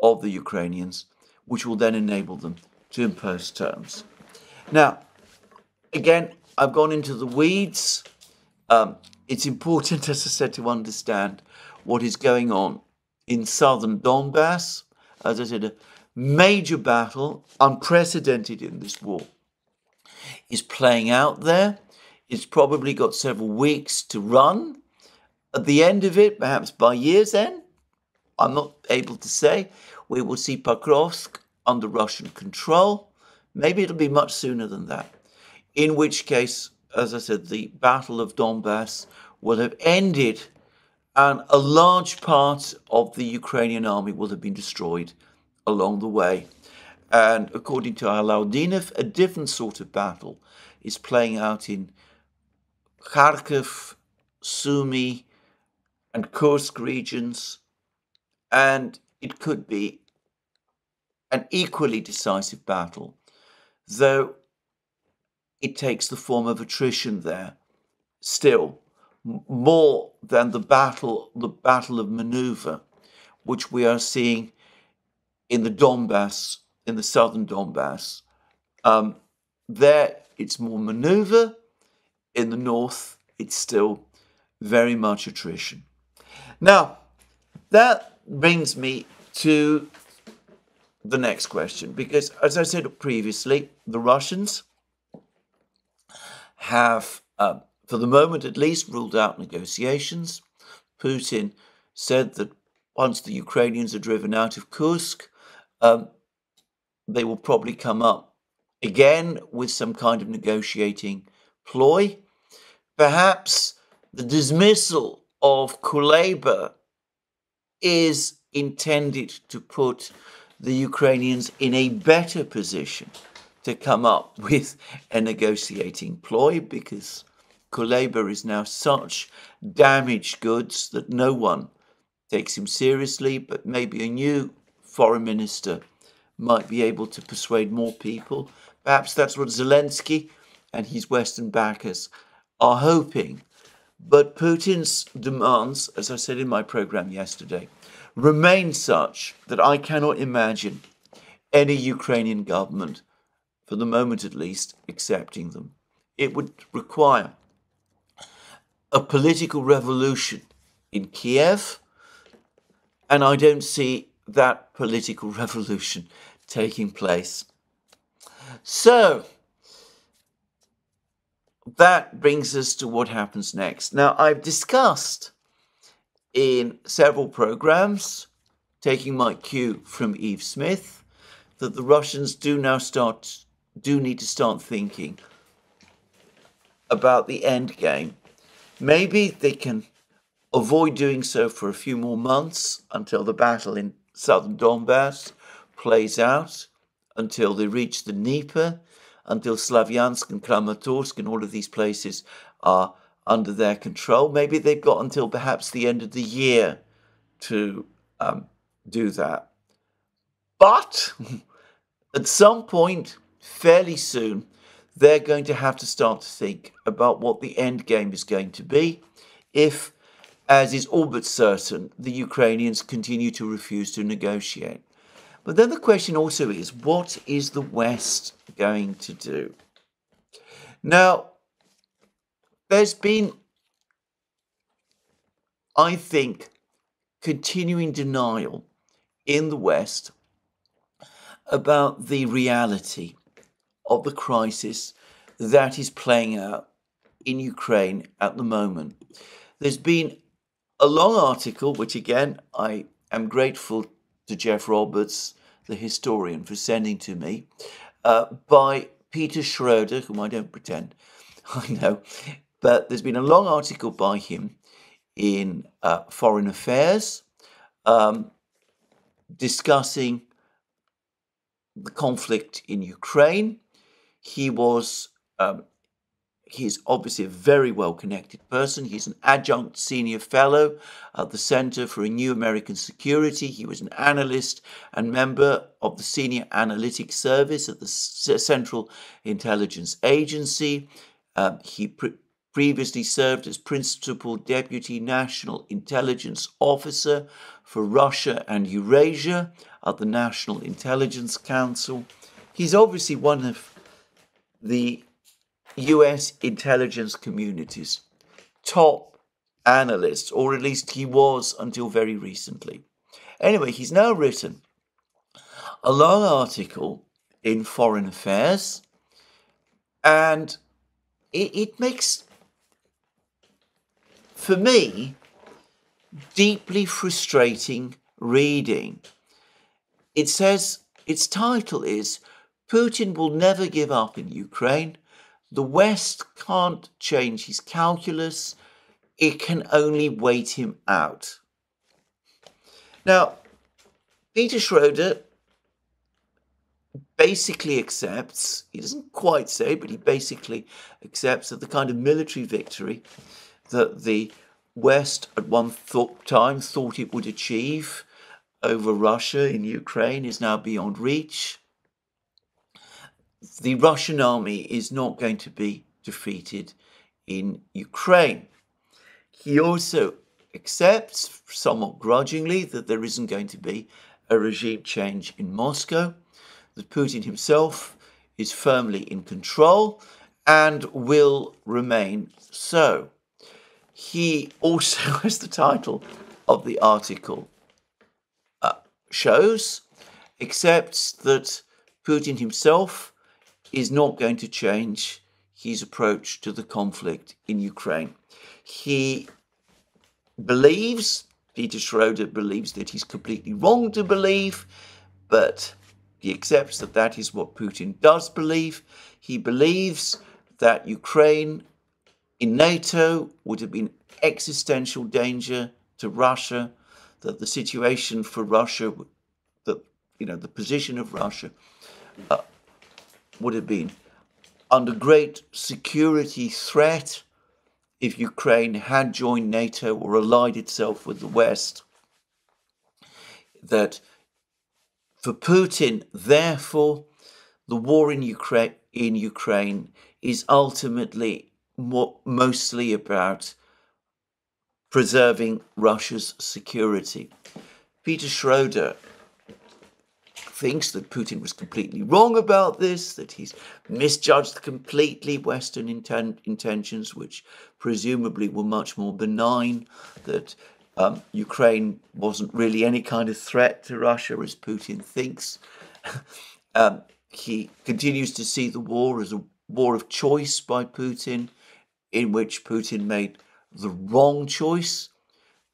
of the Ukrainians, which will then enable them to impose terms. Now, again, I've gone into the weeds. It's important, as I said, to understand what is going on in southern Donbass. As I said, a major battle, unprecedented in this war, is playing out there. It's probably got several weeks to run. At the end of it, perhaps by year's end, I'm not able to say, we will see Pokrovsk under Russian control. Maybe it'll be much sooner than that. In which case, as I said, the Battle of Donbass will have ended and a large part of the Ukrainian army will have been destroyed along the way. And according to Alaudinov, a different sort of battle is playing out in Kharkiv, Sumy, and Kursk regions, and it could be an equally decisive battle, though it takes the form of attrition there, still more than the battle of maneuver, which we are seeing in the Donbass, in the southern Donbass. There, it's more maneuver. In the north, it's still very much attrition. Now, that brings me to the next question, because as I said previously, the Russians have, for the moment at least, ruled out negotiations. Putin said that once the Ukrainians are driven out of Kursk, they will probably come up again with some kind of negotiating ploy. Perhaps the dismissal of Kuleba is intended to put the Ukrainians in a better position to come up with a negotiating ploy, because Kuleba is now such damaged goods that no one takes him seriously, but maybe a new foreign minister might be able to persuade more people. Perhaps that's what Zelensky and his Western backers are hoping. But Putin's demands, as I said in my program yesterday, remain such that I cannot imagine any Ukrainian government, for the moment at least, accepting them. It would require a political revolution in Kiev, and I don't see that political revolution taking place. So, that brings us to what happens next. Now, I've discussed in several programs, taking my cue from Eve Smith, that the Russians do need to start thinking about the end game. Maybe they can avoid doing so for a few more months until the battle in southern Donbass plays out, until they reach the Dnieper, until Slavyansk and Kramatorsk and all of these places are under their control. Maybe they've got until perhaps the end of the year to do that. But at some point, fairly soon, they're going to have to start to think about what the end game is going to be if, as is all but certain, the Ukrainians continue to refuse to negotiate. But then the question also is, what is the West going to do? Now, there's been, I think, continuing denial in the West about the reality of the crisis that is playing out in Ukraine at the moment. There's been a long article, which again, I am grateful to Jeff Roberts, the historian, for sending to me, by Peter Schroeder, whom I don't pretend I know, but there's been a long article by him in Foreign Affairs discussing the conflict in Ukraine. He was He's obviously a very well-connected person. He's an adjunct senior fellow at the Center for a New American Security. He was an analyst and member of the Senior Analytics Service at the Central Intelligence Agency. He previously served as Principal Deputy National Intelligence Officer for Russia and Eurasia at the National Intelligence Council. He's obviously one of the US intelligence community's top analysts, or at least he was until very recently. Anyway, he's now written a long article in Foreign Affairs, and it makes, for me, deeply frustrating reading. It says, its title is, Putin will never give up in Ukraine. The West can't change his calculus. It can only wait him out. Now, Peter Schroeder basically accepts, he doesn't quite say, but he basically accepts that the kind of military victory that the West at one time thought it would achieve over Russia in Ukraine is now beyond reach. The Russian army is not going to be defeated in Ukraine. He also accepts, somewhat grudgingly, that there isn't going to be a regime change in Moscow, that Putin himself is firmly in control and will remain so. He also, as the title of the article shows, accepts that Putin himself is not going to change his approach to the conflict in Ukraine. He believes, Peter Schroeder believes that he's completely wrong to believe, but he accepts that that is what Putin does believe. He believes that Ukraine in NATO would have been existential danger to Russia, that the situation for Russia, the position of Russia would have been under great security threat if Ukraine had joined NATO or allied itself with the West. That for Putin, therefore, the war in Ukraine is ultimately mostly about preserving Russia's security. Peter Schroeder thinks that Putin was completely wrong about this, that he's misjudged completely Western intentions, which presumably were much more benign, that Ukraine wasn't really any kind of threat to Russia, as Putin thinks. He continues to see the war as a war of choice by Putin, in which Putin made the wrong choice.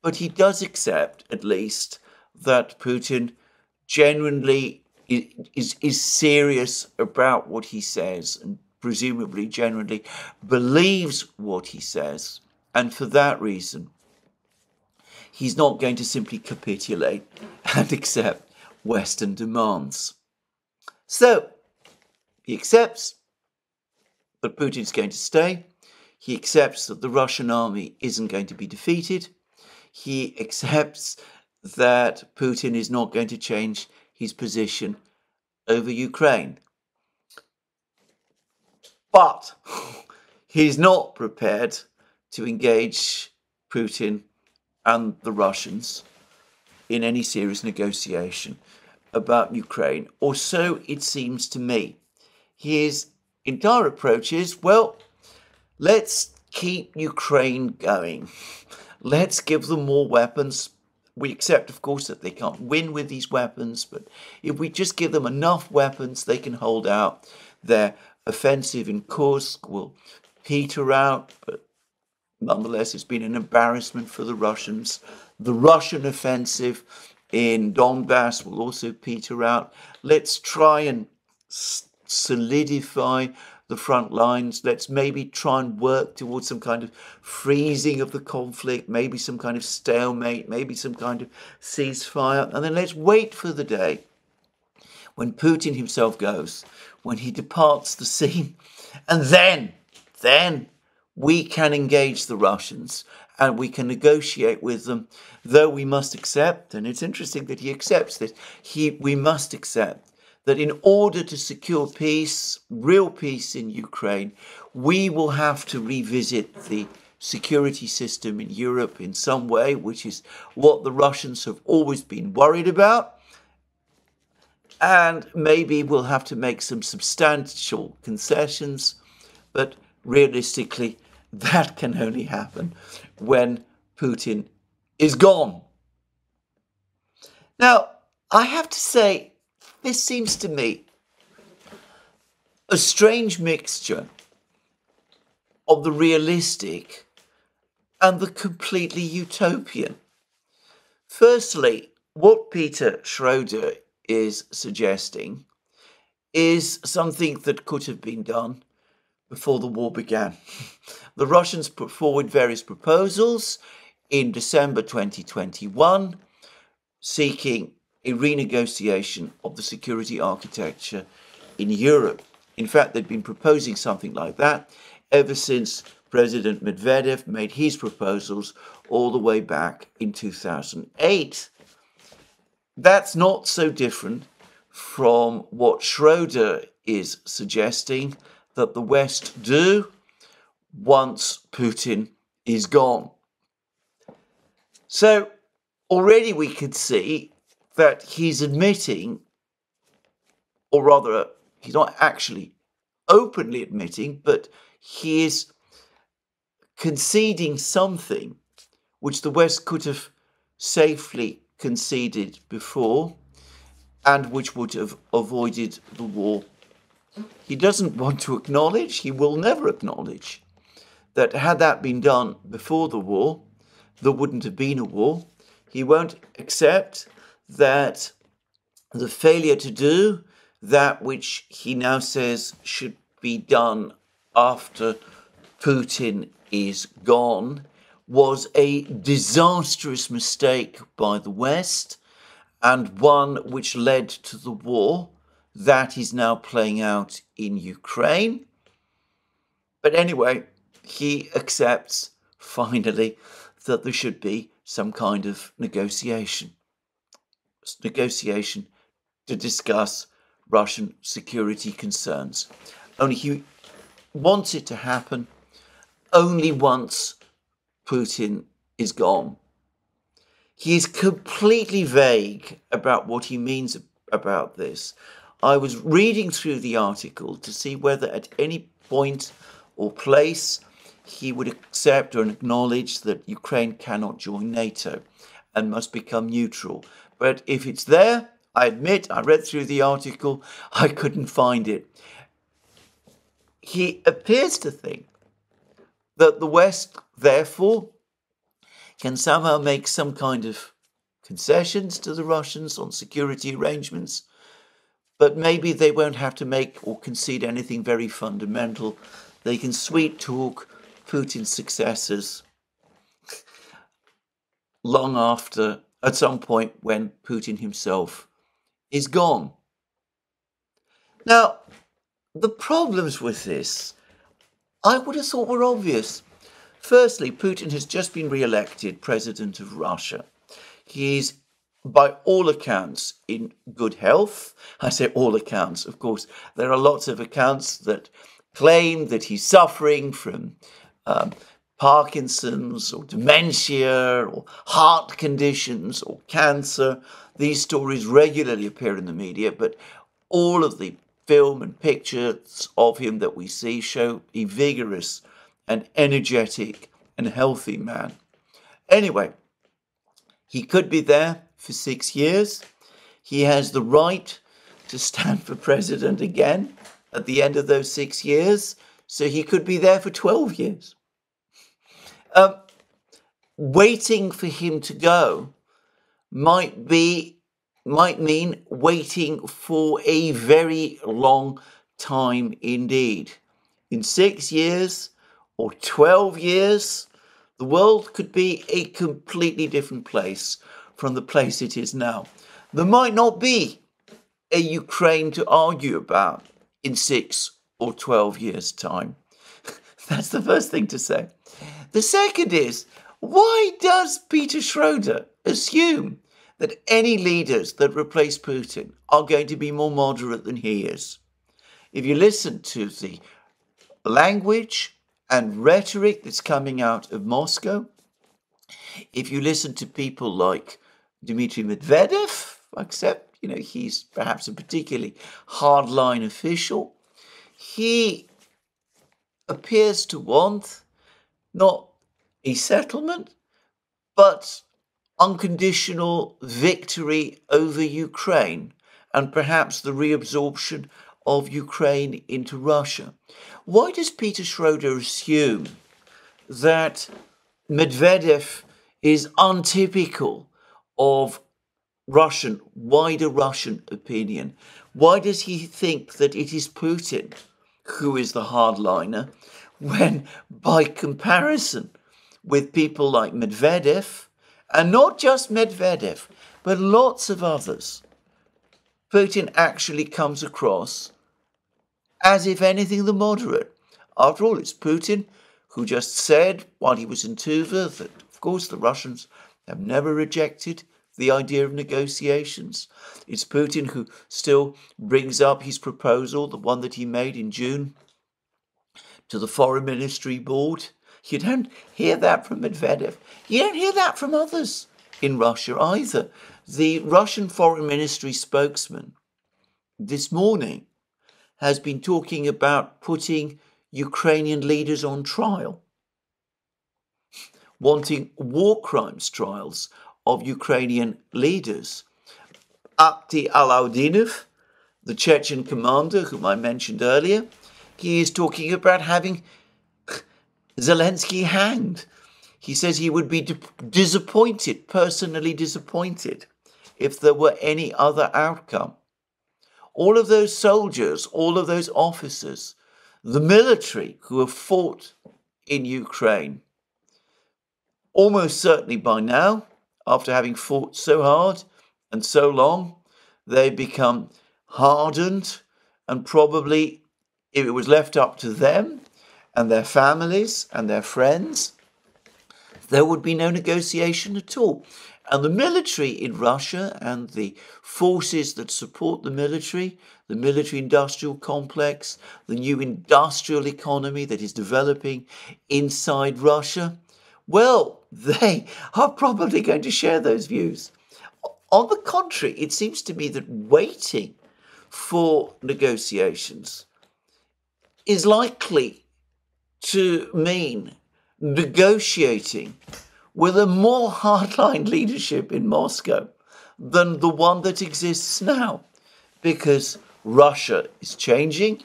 But he does accept, at least, that Putin genuinely is serious about what he says, and presumably generally believes what he says. And for that reason, he's not going to simply capitulate and accept Western demands. So, he accepts that Putin's going to stay. He accepts that the Russian army isn't going to be defeated. He accepts that Putin is not going to change his position over Ukraine. But he's not prepared to engage Putin and the Russians in any serious negotiation about Ukraine, or so it seems to me. His entire approach is, well, let's keep Ukraine going. Let's give them more weapons. We accept, of course, that they can't win with these weapons, but if we just give them enough weapons, they can hold out. Their offensive in Kursk will peter out, but nonetheless, it's been an embarrassment for the Russians. The Russian offensive in Donbass will also peter out. Let's try and solidify the front lines. Let's maybe try and work towards some kind of freezing of the conflict, maybe some kind of stalemate, maybe some kind of ceasefire. And then let's wait for the day when Putin himself goes, when he departs the scene. And then then we can engage the Russians and we can negotiate with them, though we must accept, and it's interesting that he accepts this, we must accept that in order to secure peace, real peace in Ukraine, we will have to revisit the security system in Europe in some way, which is what the Russians have always been worried about. And maybe we'll have to make some substantial concessions, but realistically, that can only happen when Putin is gone. Now, I have to say, this seems to me a strange mixture of the realistic and the completely utopian. Firstly, what Peter Schroeder is suggesting is something that could have been done before the war began. The Russians put forward various proposals in December 2021, seeking a renegotiation of the security architecture in Europe. In fact, they'd been proposing something like that ever since President Medvedev made his proposals all the way back in 2008. That's not so different from what Schroeder is suggesting that the West do once Putin is gone. So already we could see that he's admitting, or rather, he's not actually openly admitting, but he is conceding something which the West could have safely conceded before and which would have avoided the war. He doesn't want to acknowledge, he will never acknowledge, that had that been done before the war, there wouldn't have been a war. He won't accept that the failure to do that which he now says should be done after Putin is gone was a disastrous mistake by the West and one which led to the war that is now playing out in Ukraine. But anyway, he accepts finally that there should be some kind of negotiation to discuss Russian security concerns. Only he wants it to happen only once Putin is gone. He is completely vague about what he means about this. I was reading through the article to see whether at any point or place he would accept or acknowledge that Ukraine cannot join NATO and must become neutral. But if it's there, I admit, I read through the article, I couldn't find it. He appears to think that the West, therefore, can somehow make some kind of concessions to the Russians on security arrangements, but maybe they won't have to make or concede anything very fundamental. They can sweet talk Putin's successors long after, at some point when Putin himself is gone. Now, the problems with this, I would have thought were obvious. Firstly, Putin has just been re-elected president of Russia. He is, by all accounts, in good health. I say all accounts. Of course, there are lots of accounts that claim that he's suffering from Parkinson's or dementia or heart conditions or cancer. These stories regularly appear in the media, but all of the film and pictures of him that we see show a vigorous and energetic and healthy man. Anyway, he could be there for 6 years. He has the right to stand for president again at the end of those 6 years, so he could be there for 12 years. Waiting for him to go might mean waiting for a very long time indeed. In 6 years or 12 years, the world could be a completely different place from the place it is now. There might not be a Ukraine to argue about in 6 or 12 years' time. That's the first thing to say. The second is, why does Peter Schroeder assume that any leaders that replace Putin are going to be more moderate than he is? If you listen to the language and rhetoric that's coming out of Moscow, if you listen to people like Dmitry Medvedev, except, he's perhaps a particularly hardline official, he appears to want not a settlement, but unconditional victory over Ukraine and perhaps the reabsorption of Ukraine into Russia. Why does Peter Schroeder assume that Medvedev is untypical of wider Russian opinion? Why does he think that it is Putin who is the hardliner, when by comparison with people like Medvedev, and not just Medvedev, but lots of others, Putin actually comes across as, if anything, the moderate? After all, it's Putin who just said, while he was in Tuva, that, of course, the Russians have never rejected the idea of negotiations. It's Putin who still brings up his proposal, the one that he made in June, to the Foreign Ministry Board. You don't hear that from Medvedev. You don't hear that from others in Russia either. The Russian Foreign Ministry spokesman this morning has been talking about putting Ukrainian leaders on trial, wanting war crimes trials of Ukrainian leaders. Akhti Alaudinov, the Chechen commander whom I mentioned earlier, he is talking about having Zelensky hanged. He says he would be disappointed, personally disappointed, if there were any other outcome. All of those soldiers, all of those officers, the military who have fought in Ukraine, almost certainly by now, after having fought so hard and so long, they become hardened, and probably, if it was left up to them and their families and their friends, there would be no negotiation at all. And the military in Russia and the forces that support the military industrial complex, the new industrial economy that is developing inside Russia, well, they are probably going to share those views. On the contrary, it seems to me that waiting for negotiations is likely to mean negotiating with a more hardline leadership in Moscow than the one that exists now, because Russia is changing.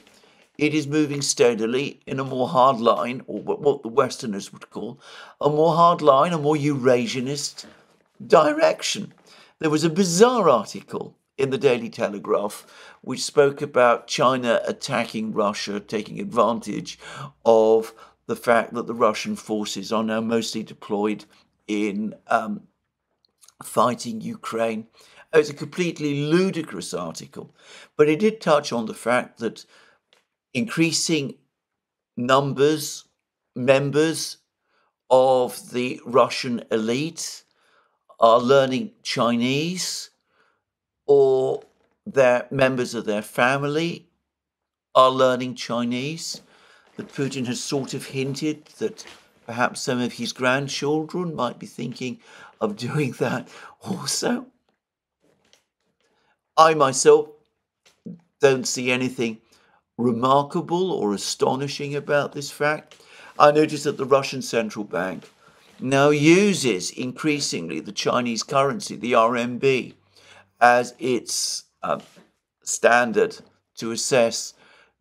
It is moving steadily in a more hardline, or what the Westerners would call a more hardline, a more Eurasianist direction. There was a bizarre article in the Daily Telegraph which spoke about China attacking Russia, taking advantage of the fact that the Russian forces are now mostly deployed in fighting Ukraine. It's a completely ludicrous article, but it did touch on the fact that increasing members of the Russian elite are learning Chinese, or their members of their family are learning Chinese, that Putin has sort of hinted that perhaps some of his grandchildren might be thinking of doing that also. I myself don't see anything remarkable or astonishing about this fact. I notice that the Russian central bank now uses increasingly the Chinese currency, the RMB, as its standard to assess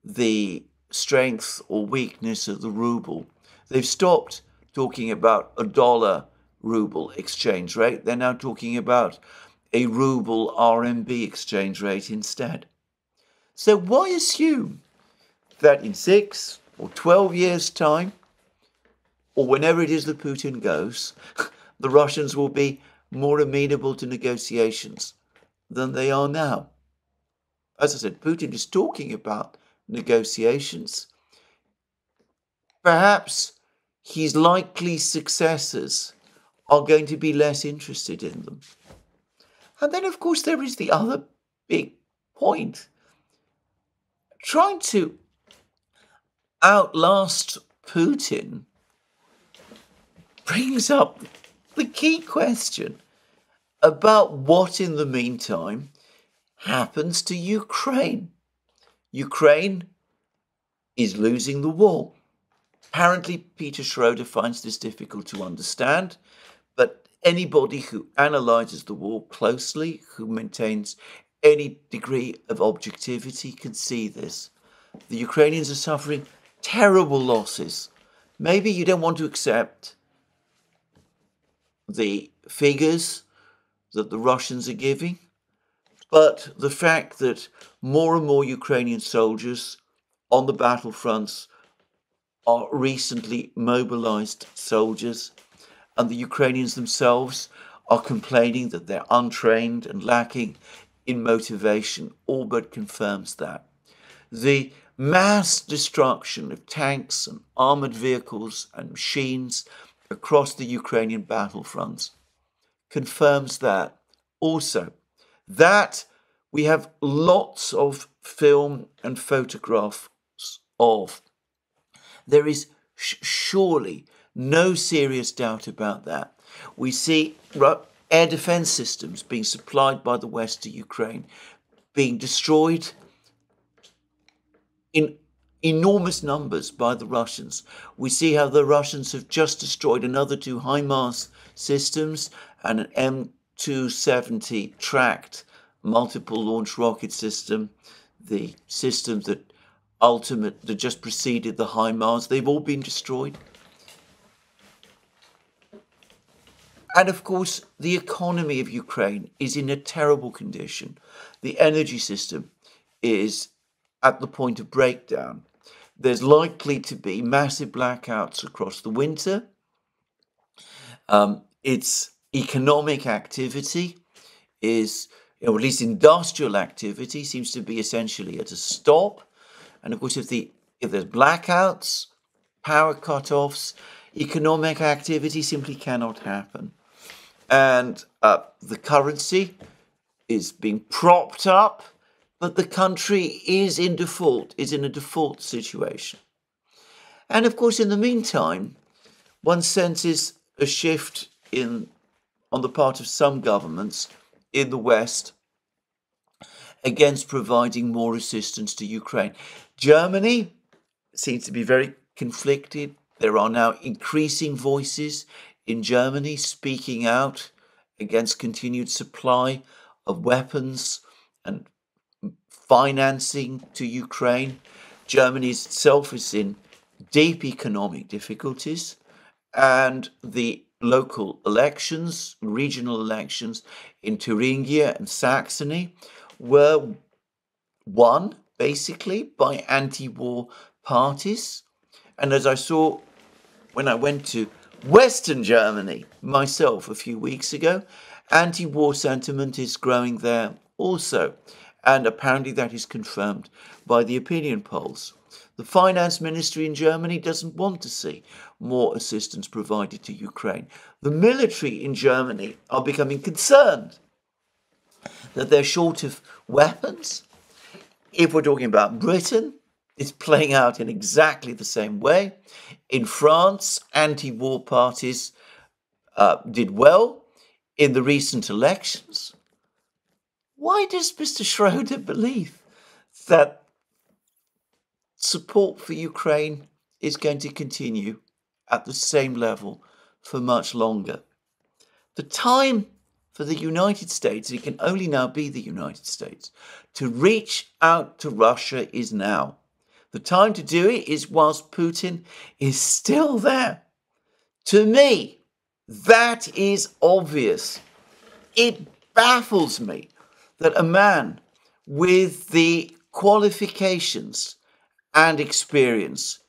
the strength or weakness of the ruble. They've stopped talking about a dollar-ruble exchange rate. They're now talking about a ruble RMB exchange rate instead. So why assume that in 6 or 12 years' time, or whenever it is that Putin goes, the Russians will be more amenable to negotiations than they are now? As I said, Putin is talking about negotiations. perhaps his likely successors are going to be less interested in them. And then, of course, there is the other big point. Trying to outlast Putin brings up the key question about what, in the meantime, happens to Ukraine. Ukraine is losing the war. Apparently, Peter Schroeder finds this difficult to understand, but anybody who analyses the war closely, who maintains any degree of objectivity, can see this. The Ukrainians are suffering terrible losses. Maybe you don't want to accept the figures that the Russians are giving, but the fact that more and more Ukrainian soldiers on the battlefronts are recently mobilized soldiers, and the Ukrainians themselves are complaining that they're untrained and lacking in motivation, all but confirms that. The mass destruction of tanks and armoured vehicles and machines across the Ukrainian battlefronts confirms that. Also, that we have lots of film and photographs of. There is surely no serious doubt about that. We see air defense systems being supplied by the West to Ukraine being destroyed in enormous numbers by the Russians. We see how the Russians have just destroyed another 2 HIMARS systems and an M270 tracked multiple launch rocket system, the systems that just preceded the HIMARS. They've all been destroyed. And of course, the economy of Ukraine is in a terrible condition. The energy system is at the point of breakdown. There's likely to be massive blackouts across the winter. Its economic activity is, or at least industrial activity, seems to be essentially at a stop. And of course, if there's blackouts, power cut-offs, economic activity simply cannot happen. And the currency is being propped up, but the country is in default, is in a default situation. And of course, in the meantime, one senses a shift on the part of some governments in the West against providing more assistance to Ukraine. Germany seems to be very conflicted. There are now increasing voices in Germany speaking out against continued supply of weapons and financing to Ukraine. Germany itself is in deep economic difficulties, and the local elections, regional elections in Thuringia and Saxony were won basically by anti-war parties. And as I saw when I went to Western Germany myself a few weeks ago, anti-war sentiment is growing there also. And apparently that is confirmed by the opinion polls. The finance ministry in Germany doesn't want to see more assistance provided to Ukraine. The military in Germany are becoming concerned that they're short of weapons. If we're talking about Britain, it's playing out in exactly the same way. In France, anti-war parties did well in the recent elections. Why does Mr. Schroeder believe that support for Ukraine is going to continue at the same level for much longer? The time for the United States, it can only now be the United States, to reach out to Russia is now. The time to do it is whilst Putin is still there. To me, that is obvious. It baffles me that a man with the qualifications and experience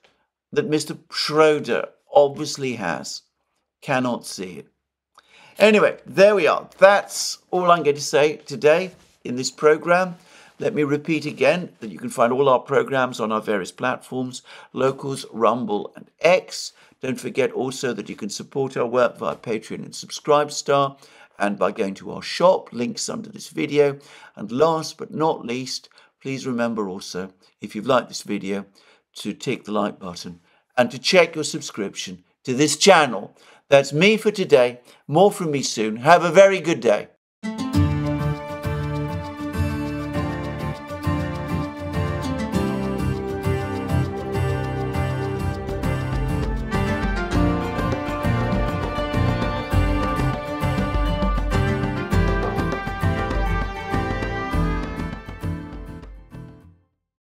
that Mr. Schroeder obviously has cannot see it. Anyway, there we are. That's all I'm going to say today in this program. Let me repeat again that you can find all our programs on our various platforms, Locals, Rumble and X. Don't forget also that you can support our work via Patreon and Subscribestar and by going to our shop, links under this video. And last but not least, please remember also, if you've liked this video, to tick the like button and to check your subscription to this channel. That's me for today. More from me soon. Have a very good day.